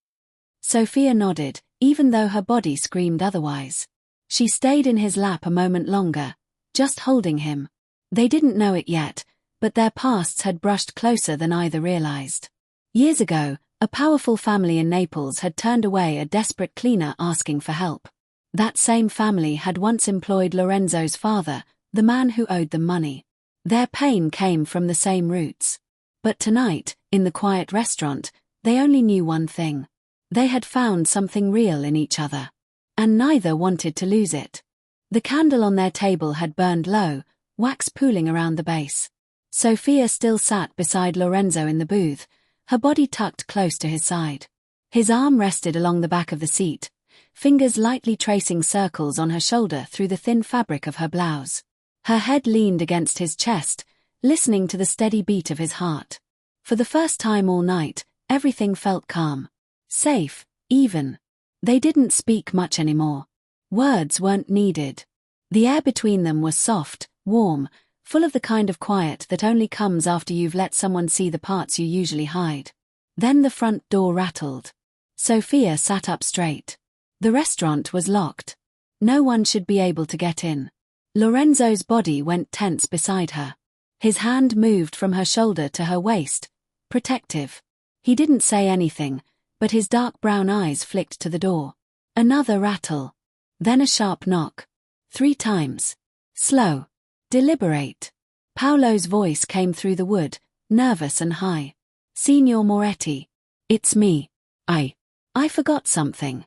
Sophia nodded, even though her body screamed otherwise. She stayed in his lap a moment longer, just holding him. They didn't know it yet, but their pasts had brushed closer than either realized. Years ago, a powerful family in Naples had turned away a desperate cleaner asking for help. That same family had once employed Lorenzo's father, the man who owed them money. Their pain came from the same roots. But tonight, in the quiet restaurant, they only knew one thing. They had found something real in each other. And neither wanted to lose it. The candle on their table had burned low, wax pooling around the base. Sophia still sat beside Lorenzo in the booth, her body tucked close to his side. His arm rested along the back of the seat, fingers lightly tracing circles on her shoulder through the thin fabric of her blouse. Her head leaned against his chest, listening to the steady beat of his heart. For the first time all night, everything felt calm. Safe, even. They didn't speak much anymore. Words weren't needed. The air between them was soft, warm, full of the kind of quiet that only comes after you've let someone see the parts you usually hide. Then the front door rattled. Sophia sat up straight. The restaurant was locked. No one should be able to get in. Lorenzo's body went tense beside her. His hand moved from her shoulder to her waist, protective. He didn't say anything, but his dark brown eyes flicked to the door. Another rattle. Then a sharp knock. 3 times. Slow. Deliberate. Paolo's voice came through the wood, nervous and high. Signor Moretti. It's me. I forgot something.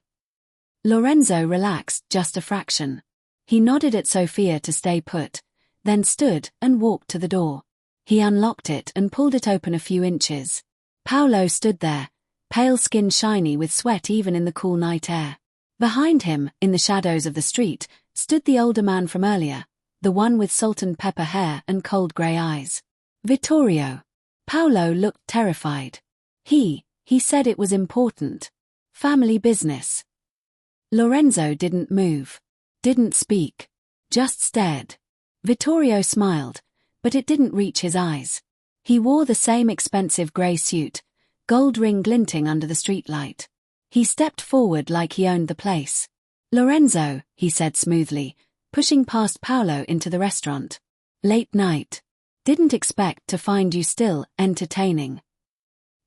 Lorenzo relaxed just a fraction. He nodded at Sophia to stay put, then stood and walked to the door. He unlocked it and pulled it open a few inches. Paolo stood there, pale skin shiny with sweat even in the cool night air. Behind him, in the shadows of the street, stood the older man from earlier, the one with salt and pepper hair and cold grey eyes. Vittorio. Paolo looked terrified. He said it was important. Family business. Lorenzo didn't move. Didn't speak. Just stared. Vittorio smiled, but it didn't reach his eyes. He wore the same expensive grey suit, gold ring glinting under the streetlight. He stepped forward like he owned the place. Lorenzo, he said smoothly, pushing past Paolo into the restaurant. Late night. Didn't expect to find you still entertaining.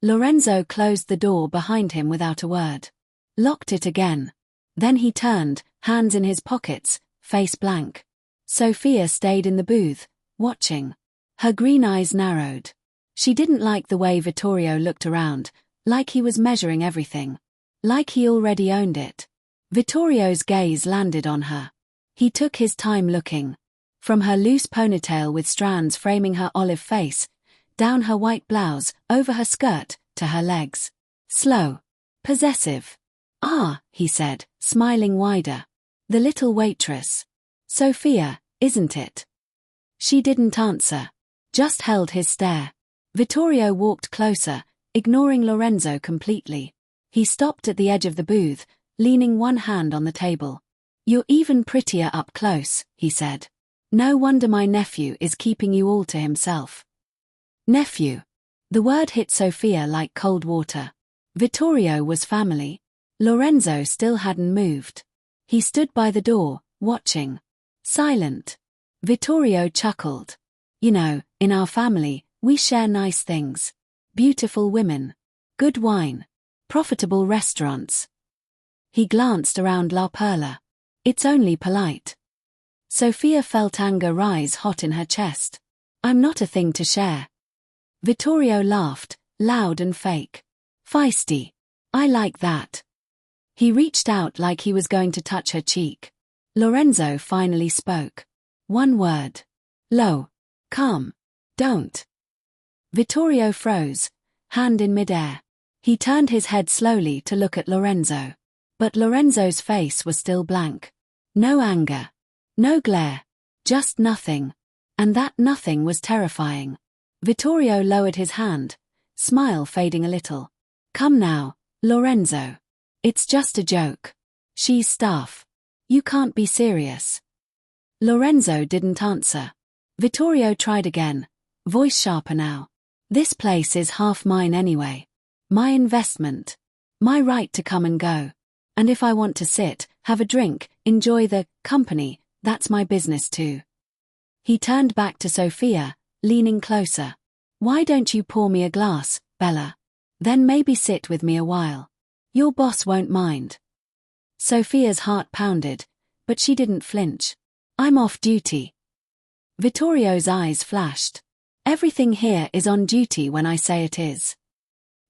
Lorenzo closed the door behind him without a word. Locked it again. Then he turned, hands in his pockets, face blank. Sophia stayed in the booth, watching. Her green eyes narrowed. She didn't like the way Vittorio looked around, like he was measuring everything. Like he already owned it. Vittorio's gaze landed on her. He took his time looking. From her loose ponytail with strands framing her olive face, down her white blouse, over her skirt, to her legs. Slow. Possessive. Ah, he said, smiling wider. The little waitress. Sophia, isn't it? She didn't answer. Just held his stare. Vittorio walked closer, ignoring Lorenzo completely. He stopped at the edge of the booth, leaning one hand on the table. You're even prettier up close, he said. No wonder my nephew is keeping you all to himself. Nephew. The word hit Sophia like cold water. Vittorio was family. Lorenzo still hadn't moved. He stood by the door, watching. Silent. Vittorio chuckled. You know, in our family, we share nice things. Beautiful women. Good wine. Profitable restaurants. He glanced around La Perla. It's only polite. Sophia felt anger rise hot in her chest. I'm not a thing to share. Vittorio laughed, loud and fake. Feisty. I like that. He reached out like he was going to touch her cheek. Lorenzo finally spoke. One word. Low. Calm. Don't. Vittorio froze, hand in midair. He turned his head slowly to look at Lorenzo. But Lorenzo's face was still blank. No anger. No glare. Just nothing. And that nothing was terrifying. Vittorio lowered his hand, smile fading a little. Come now, Lorenzo. It's just a joke. She's staff. You can't be serious. Lorenzo didn't answer. Vittorio tried again, voice sharper now. This place is half mine anyway. My investment. My right to come and go. And if I want to sit, have a drink, enjoy the company, that's my business too. He turned back to Sophia, leaning closer. Why don't you pour me a glass, Bella? Then maybe sit with me a while. Your boss won't mind. Sophia's heart pounded, but she didn't flinch. I'm off duty. Vittorio's eyes flashed. Everything here is on duty when I say it is.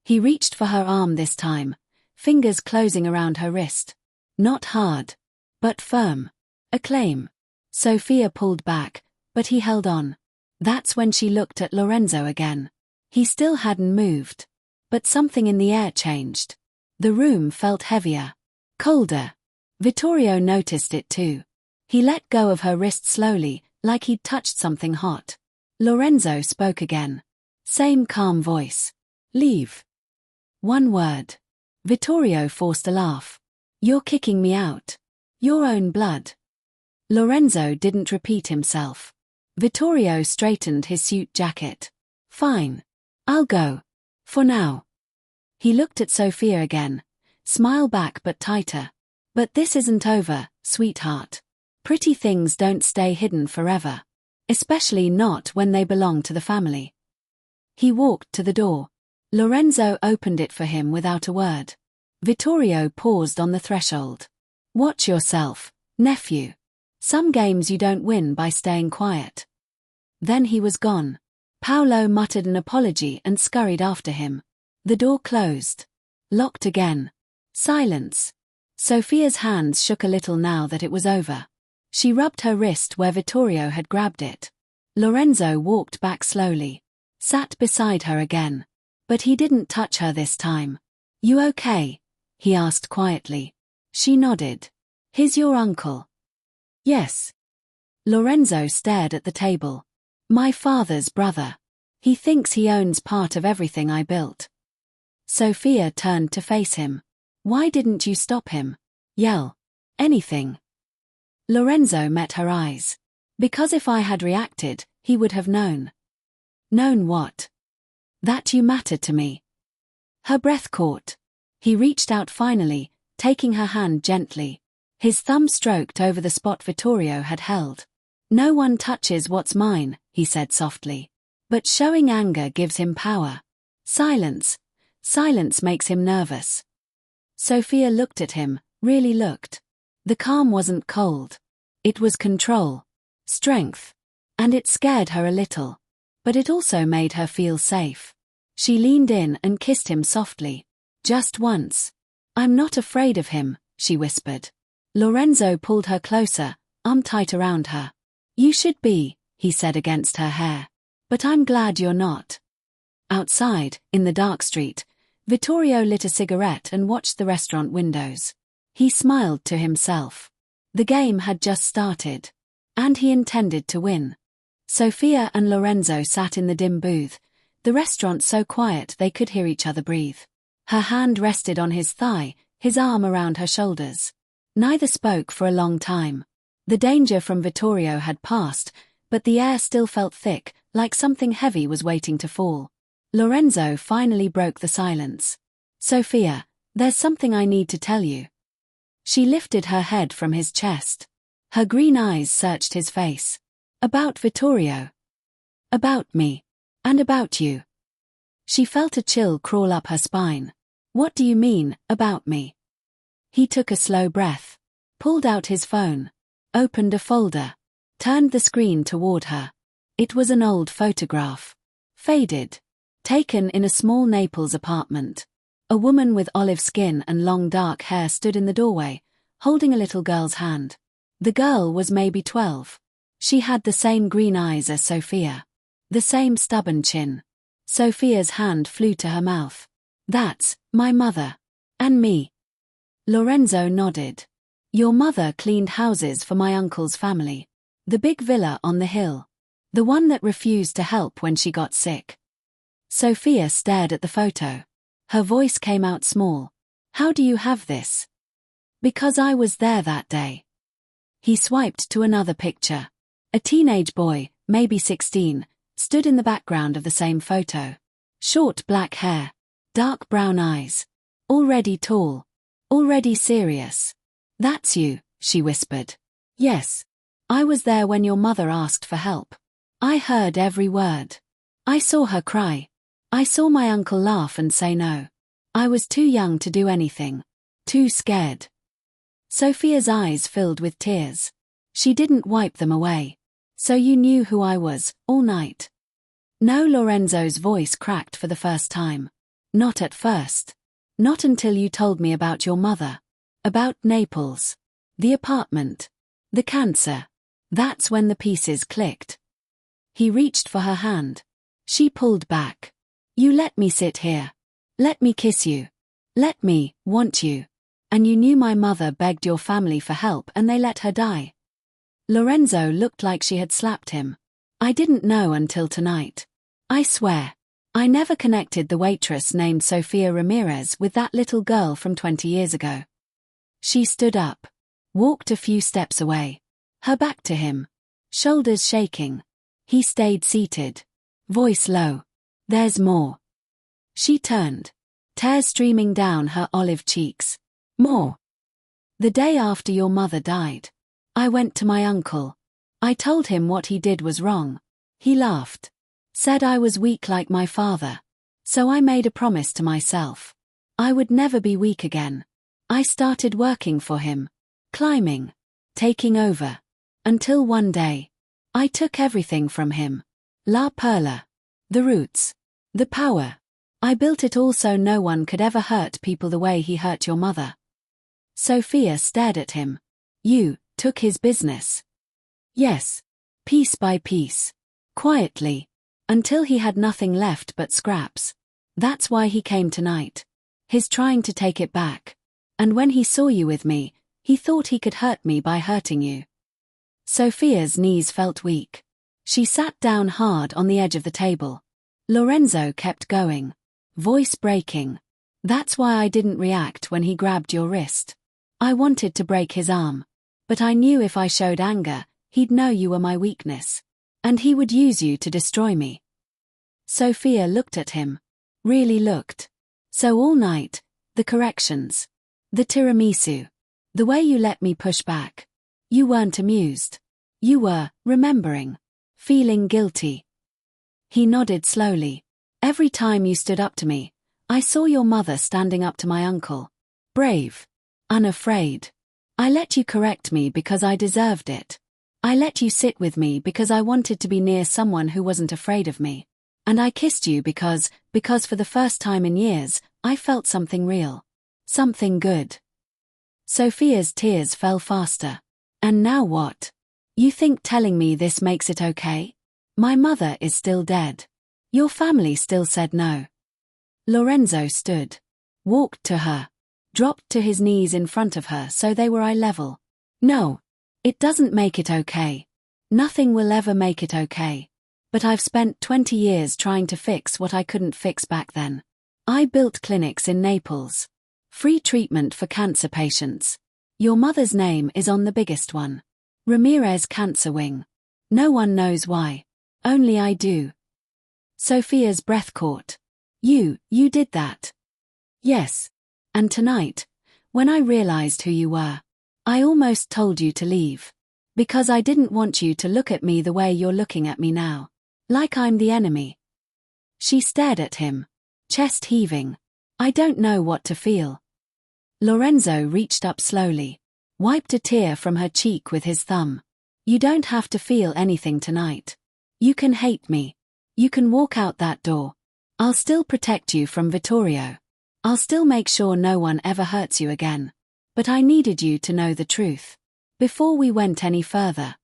He reached for her arm this time, fingers closing around her wrist. Not hard, but firm. A claim. Sophia pulled back, but he held on. That's when she looked at Lorenzo again. He still hadn't moved. But something in the air changed. The room felt heavier. Colder. Vittorio noticed it too. He let go of her wrist slowly, like he'd touched something hot. Lorenzo spoke again. Same calm voice. Leave. One word. Vittorio forced a laugh. You're kicking me out. Your own blood. Lorenzo didn't repeat himself. Vittorio straightened his suit jacket. Fine. I'll go. For now. He looked at Sophia again. Smile back but tighter. But this isn't over, sweetheart. Pretty things don't stay hidden forever. Especially not when they belong to the family. He walked to the door. Lorenzo opened it for him without a word. Vittorio paused on the threshold. Watch yourself, nephew. Some games you don't win by staying quiet. Then he was gone. Paolo muttered an apology and scurried after him. The door closed. Locked again. Silence. Sophia's hands shook a little now that it was over. She rubbed her wrist where Vittorio had grabbed it. Lorenzo walked back slowly. Sat beside her again. But he didn't touch her this time. You okay? He asked quietly. She nodded. He's your uncle. Yes. Lorenzo stared at the table. My father's brother. He thinks he owns part of everything I built. Sophia turned to face him. Why didn't you stop him? Yell. Anything. Lorenzo met her eyes. Because if I had reacted, he would have known. Known what? That you mattered to me. Her breath caught. He reached out finally, taking her hand gently. His thumb stroked over the spot Vittorio had held. No one touches what's mine, he said softly. But showing anger gives him power. Silence. Silence makes him nervous. Sophia looked at him, really looked. The calm wasn't cold. It was control. Strength. And it scared her a little. But it also made her feel safe. She leaned in and kissed him softly. Just once. I'm not afraid of him, she whispered. Lorenzo pulled her closer, arm tight around her. You should be, he said against her hair. But I'm glad you're not. Outside, in the dark street, Vittorio lit a cigarette and watched the restaurant windows. He smiled to himself. The game had just started. And he intended to win. Sophia and Lorenzo sat in the dim booth, the restaurant so quiet they could hear each other breathe. Her hand rested on his thigh, his arm around her shoulders. Neither spoke for a long time. The danger from Vittorio had passed, but the air still felt thick, like something heavy was waiting to fall. Lorenzo finally broke the silence. Sophia, there's something I need to tell you. She lifted her head from his chest. Her green eyes searched his face. About Vittorio. About me. And about you. She felt a chill crawl up her spine. What do you mean, about me? He took a slow breath. Pulled out his phone. Opened a folder. Turned the screen toward her. It was an old photograph. Faded. Taken in a small Naples apartment. A woman with olive skin and long dark hair stood in the doorway, holding a little girl's hand. The girl was maybe 12. She had the same green eyes as Sophia. The same stubborn chin. Sophia's hand flew to her mouth. That's my mother. And me. Lorenzo nodded. Your mother cleaned houses for my uncle's family. The big villa on the hill. The one that refused to help when she got sick. Sophia stared at the photo. Her voice came out small. How do you have this? Because I was there that day. He swiped to another picture. A teenage boy, maybe 16, stood in the background of the same photo. Short black hair. Dark brown eyes. Already tall. Already serious. That's you, she whispered. Yes. I was there when your mother asked for help. I heard every word. I saw her cry. I saw my uncle laugh and say no. I was too young to do anything. Too scared. Sophia's eyes filled with tears. She didn't wipe them away. So you knew who I was, all night. No, Lorenzo's voice cracked for the first time. Not at first. Not until you told me about your mother. About Naples. The apartment. The cancer. That's when the pieces clicked. He reached for her hand. She pulled back. You let me sit here. Let me kiss you. Let me want you. And you knew my mother begged your family for help and they let her die. Lorenzo looked like she had slapped him. I didn't know until tonight. I swear. I never connected the waitress named Sofia Ramirez with that little girl from 20 years ago. She stood up. Walked a few steps away. Her back to him. Shoulders shaking. He stayed seated. Voice low. There's more. She turned. Tears streaming down her olive cheeks. More. The day after your mother died. I went to my uncle. I told him what he did was wrong. He laughed. Said I was weak like my father. So I made a promise to myself. I would never be weak again. I started working for him. Climbing. Taking over. Until one day. I took everything from him. La Perla. The roots. The power. I built it all so no one could ever hurt people the way he hurt your mother. Sofia stared at him. You took his business. Yes. Piece by piece. Quietly. Until he had nothing left but scraps. That's why he came tonight. He's trying to take it back. And when he saw you with me, he thought he could hurt me by hurting you. Sofia's knees felt weak. She sat down hard on the edge of the table. Lorenzo kept going. Voice breaking. That's why I didn't react when he grabbed your wrist. I wanted to break his arm. But I knew if I showed anger, he'd know you were my weakness. And he would use you to destroy me. Sofia looked at him. Really looked. So all night, the corrections. The tiramisu. The way you let me push back. You weren't amused. You were, remembering. Feeling guilty. He nodded slowly. Every time you stood up to me, I saw your mother standing up to my uncle. Brave. Unafraid. I let you correct me because I deserved it. I let you sit with me because I wanted to be near someone who wasn't afraid of me. And I kissed you because for the first time in years, I felt something real. Something good. Sofia's tears fell faster. And now what? You think telling me this makes it okay? My mother is still dead. Your family still said no. Lorenzo stood. Walked to her. Dropped to his knees in front of her so they were eye level. No. It doesn't make it okay. Nothing will ever make it okay. But I've spent 20 years trying to fix what I couldn't fix back then. I built clinics in Naples. Free treatment for cancer patients. Your mother's name is on the biggest one. Ramirez Cancer Wing. No one knows why. Only I do. Sofia's breath caught. You did that. Yes. And tonight, when I realized who you were, I almost told you to leave. Because I didn't want you to look at me the way you're looking at me now. Like I'm the enemy. She stared at him. Chest heaving. I don't know what to feel. Lorenzo reached up slowly. Wiped a tear from her cheek with his thumb. You don't have to feel anything tonight. You can hate me. You can walk out that door. I'll still protect you from Vittorio. I'll still make sure no one ever hurts you again. But I needed you to know the truth. Before we went any further.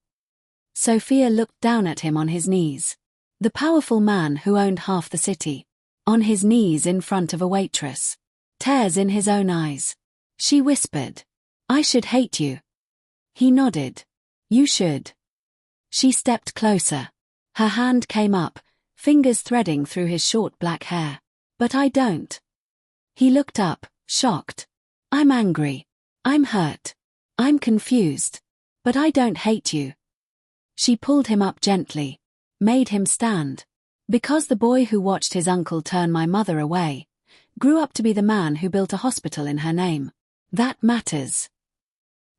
Sofia looked down at him on his knees. The powerful man who owned half the city. On his knees in front of a waitress. Tears in his own eyes. She whispered. I should hate you. He nodded. You should. She stepped closer. Her hand came up, fingers threading through his short black hair. But I don't. He looked up, shocked. I'm angry. I'm hurt. I'm confused. But I don't hate you. She pulled him up gently. Made him stand. Because the boy who watched his uncle turn my mother away, grew up to be the man who built a hospital in her name. That matters.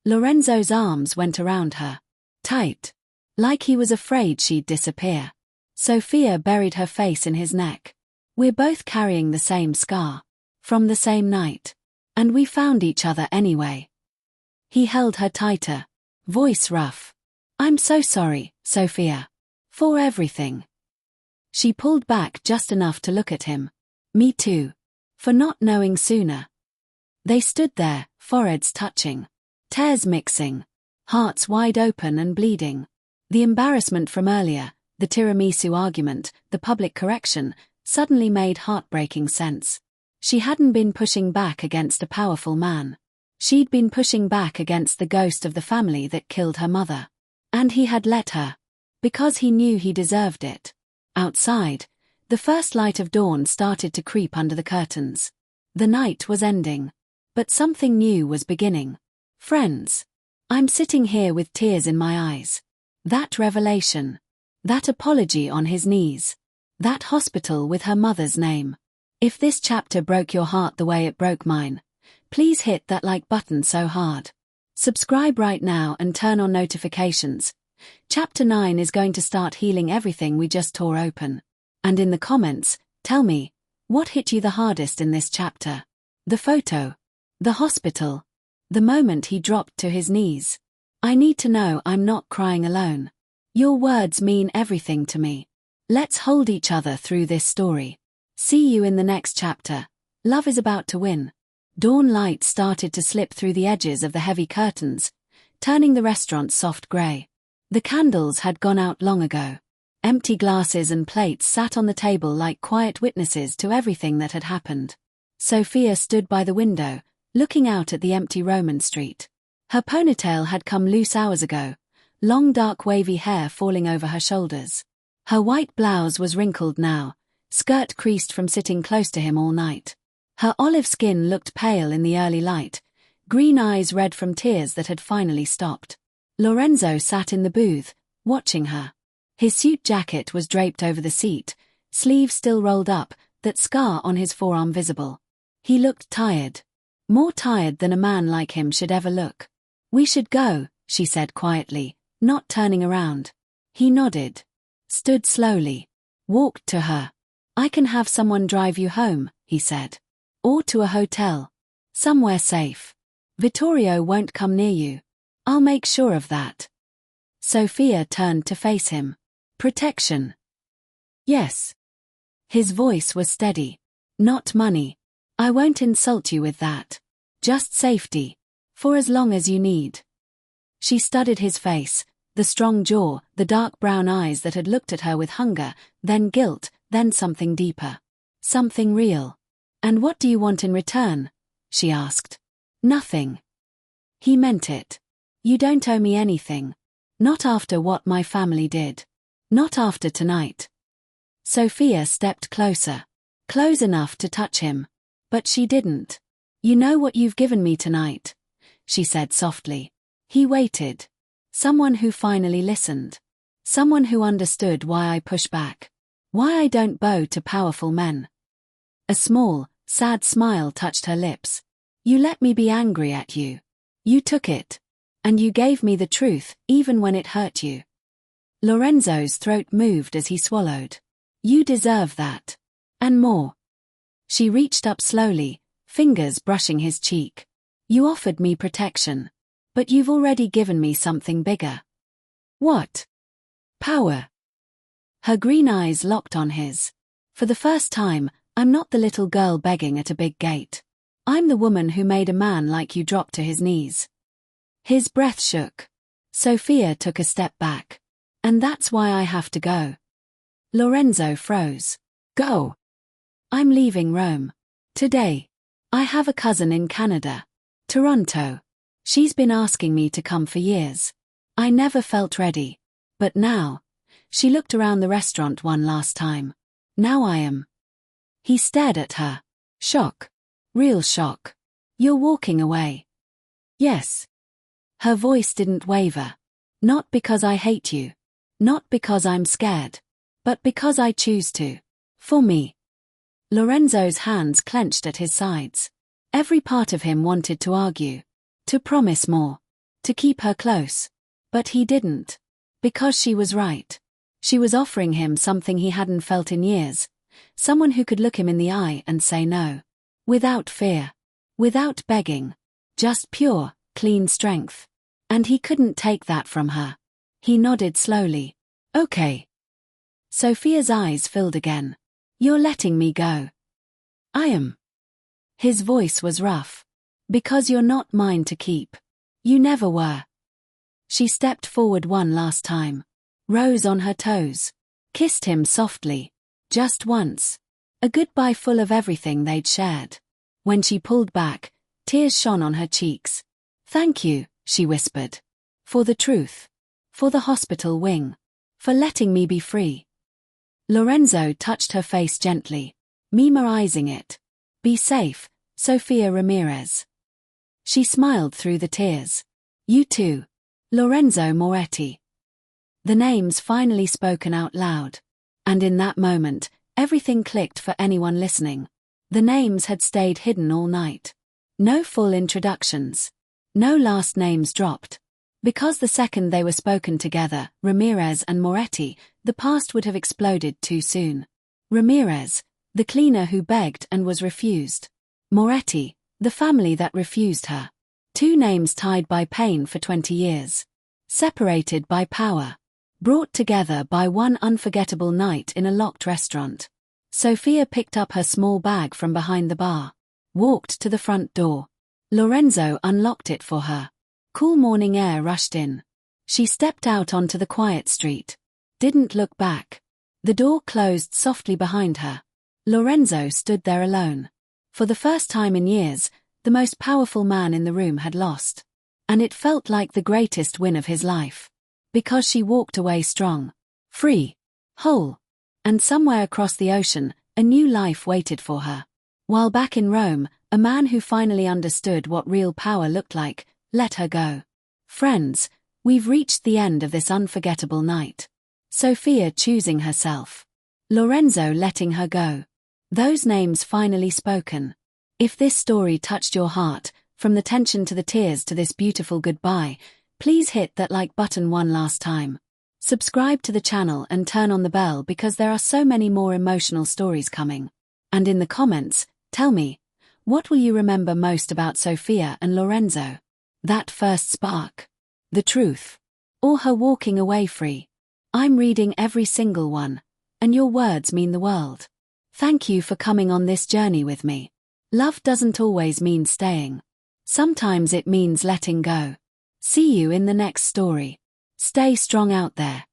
Lorenzo's arms went around her. Tight. Like he was afraid she'd disappear. Sofia buried her face in his neck. We're both carrying the same scar. From the same night. And we found each other anyway. He held her tighter. Voice rough. I'm so sorry, Sofia. For everything. She pulled back just enough to look at him. Me too. For not knowing sooner. They stood there, foreheads touching. Tears mixing. Hearts wide open and bleeding. The embarrassment from earlier, the tiramisu argument, the public correction, suddenly made heartbreaking sense. She hadn't been pushing back against a powerful man. She'd been pushing back against the ghost of the family that killed her mother. And he had let her. Because he knew he deserved it. Outside, the first light of dawn started to creep under the curtains. The night was ending. But something new was beginning. Friends. I'm sitting here with tears in my eyes. That revelation. That apology on his knees. That hospital with her mother's name. If this chapter broke your heart the way it broke mine, please hit that like button so hard. Subscribe right now and turn on notifications. Chapter 9 is going to start healing everything we just tore open. And in the comments, tell me, what hit you the hardest in this chapter? The photo. The hospital. The moment he dropped to his knees. I need to know I'm not crying alone. Your words mean everything to me. Let's hold each other through this story. See you in the next chapter. Love is about to win. Dawn light started to slip through the edges of the heavy curtains, turning the restaurant soft grey. The candles had gone out long ago. Empty glasses and plates sat on the table like quiet witnesses to everything that had happened. Sophia stood by the window, looking out at the empty Roman street. Her ponytail had come loose hours ago, long dark wavy hair falling over her shoulders. Her white blouse was wrinkled now, skirt creased from sitting close to him all night. Her olive skin looked pale in the early light, green eyes red from tears that had finally stopped. Lorenzo sat in the booth, watching her. His suit jacket was draped over the seat, sleeves still rolled up, that scar on his forearm visible. He looked tired. More tired than a man like him should ever look. We should go, she said quietly, not turning around. He nodded. Stood slowly. Walked to her. I can have someone drive you home, he said. Or to a hotel. Somewhere safe. Vittorio won't come near you. I'll make sure of that. Sophia turned to face him. Protection. Yes. His voice was steady. Not money. I won't insult you with that. Just safety. For as long as you need. She studied his face, the strong jaw, the dark brown eyes that had looked at her with hunger, then guilt, then something deeper. Something real. And what do you want in return? She asked. Nothing. He meant it. You don't owe me anything. Not after what my family did. Not after tonight. Sophia stepped closer. Close enough to touch him. But she didn't. You know what you've given me tonight, she said softly. He waited. Someone who finally listened. Someone who understood why I push back. Why I don't bow to powerful men. A small, sad smile touched her lips. You let me be angry at you. You took it. And you gave me the truth, even when it hurt you. Lorenzo's throat moved as he swallowed. You deserve that. And more. She reached up slowly, fingers brushing his cheek. You offered me protection. But you've already given me something bigger. What? Power. Her green eyes locked on his. For the first time, I'm not the little girl begging at a big gate. I'm the woman who made a man like you drop to his knees. His breath shook. Sophia took a step back. And that's why I have to go. Lorenzo froze. Go. I'm leaving Rome. Today. I have a cousin in Canada. Toronto. She's been asking me to come for years. I never felt ready. But now. She looked around the restaurant one last time. Now I am. He stared at her. Shock. Real shock. You're walking away. Yes. Her voice didn't waver. Not because I hate you. Not because I'm scared. But because I choose to. For me. Lorenzo's hands clenched at his sides. Every part of him wanted to argue. To promise more. To keep her close. But he didn't. Because she was right. She was offering him something he hadn't felt in years. Someone who could look him in the eye and say no. Without fear. Without begging. Just pure, clean strength. And he couldn't take that from her. He nodded slowly. Okay. Sophia's eyes filled again. You're letting me go. I am. His voice was rough. Because you're not mine to keep. You never were. She stepped forward one last time. Rose on her toes. Kissed him softly. Just once. A goodbye full of everything they'd shared. When she pulled back, tears shone on her cheeks. Thank you, she whispered. For the truth. For the hospital wing. For letting me be free. Lorenzo touched her face gently, memorizing it. Be safe, Sofia Ramirez. She smiled through the tears. You too. Lorenzo Moretti. The names finally spoken out loud. And in that moment, everything clicked for anyone listening. The names had stayed hidden all night. No full introductions. No last names dropped. Because the second they were spoken together, Ramirez and Moretti, the past would have exploded too soon. Ramirez, the cleaner who begged and was refused. Moretti, the family that refused her. Two names tied by pain for 20 years. Separated by power. Brought together by one unforgettable night in a locked restaurant. Sofia picked up her small bag from behind the bar. Walked to the front door. Lorenzo unlocked it for her. Cool morning air rushed in. She stepped out onto the quiet street. Didn't look back. The door closed softly behind her. Lorenzo stood there alone. For the first time in years, the most powerful man in the room had lost. And it felt like the greatest win of his life. Because she walked away strong. Free. Whole. And somewhere across the ocean, a new life waited for her. While back in Rome, a man who finally understood what real power looked like, let her go. Friends, we've reached the end of this unforgettable night. Sofia choosing herself. Lorenzo letting her go. Those names finally spoken. If this story touched your heart, from the tension to the tears to this beautiful goodbye, please hit that like button one last time. Subscribe to the channel and turn on the bell because there are so many more emotional stories coming. And in the comments, tell me, what will you remember most about Sofia and Lorenzo? That first spark? The truth? Or her walking away free? I'm reading every single one, and your words mean the world. Thank you for coming on this journey with me. Love doesn't always mean staying. Sometimes it means letting go. See you in the next story. Stay strong out there.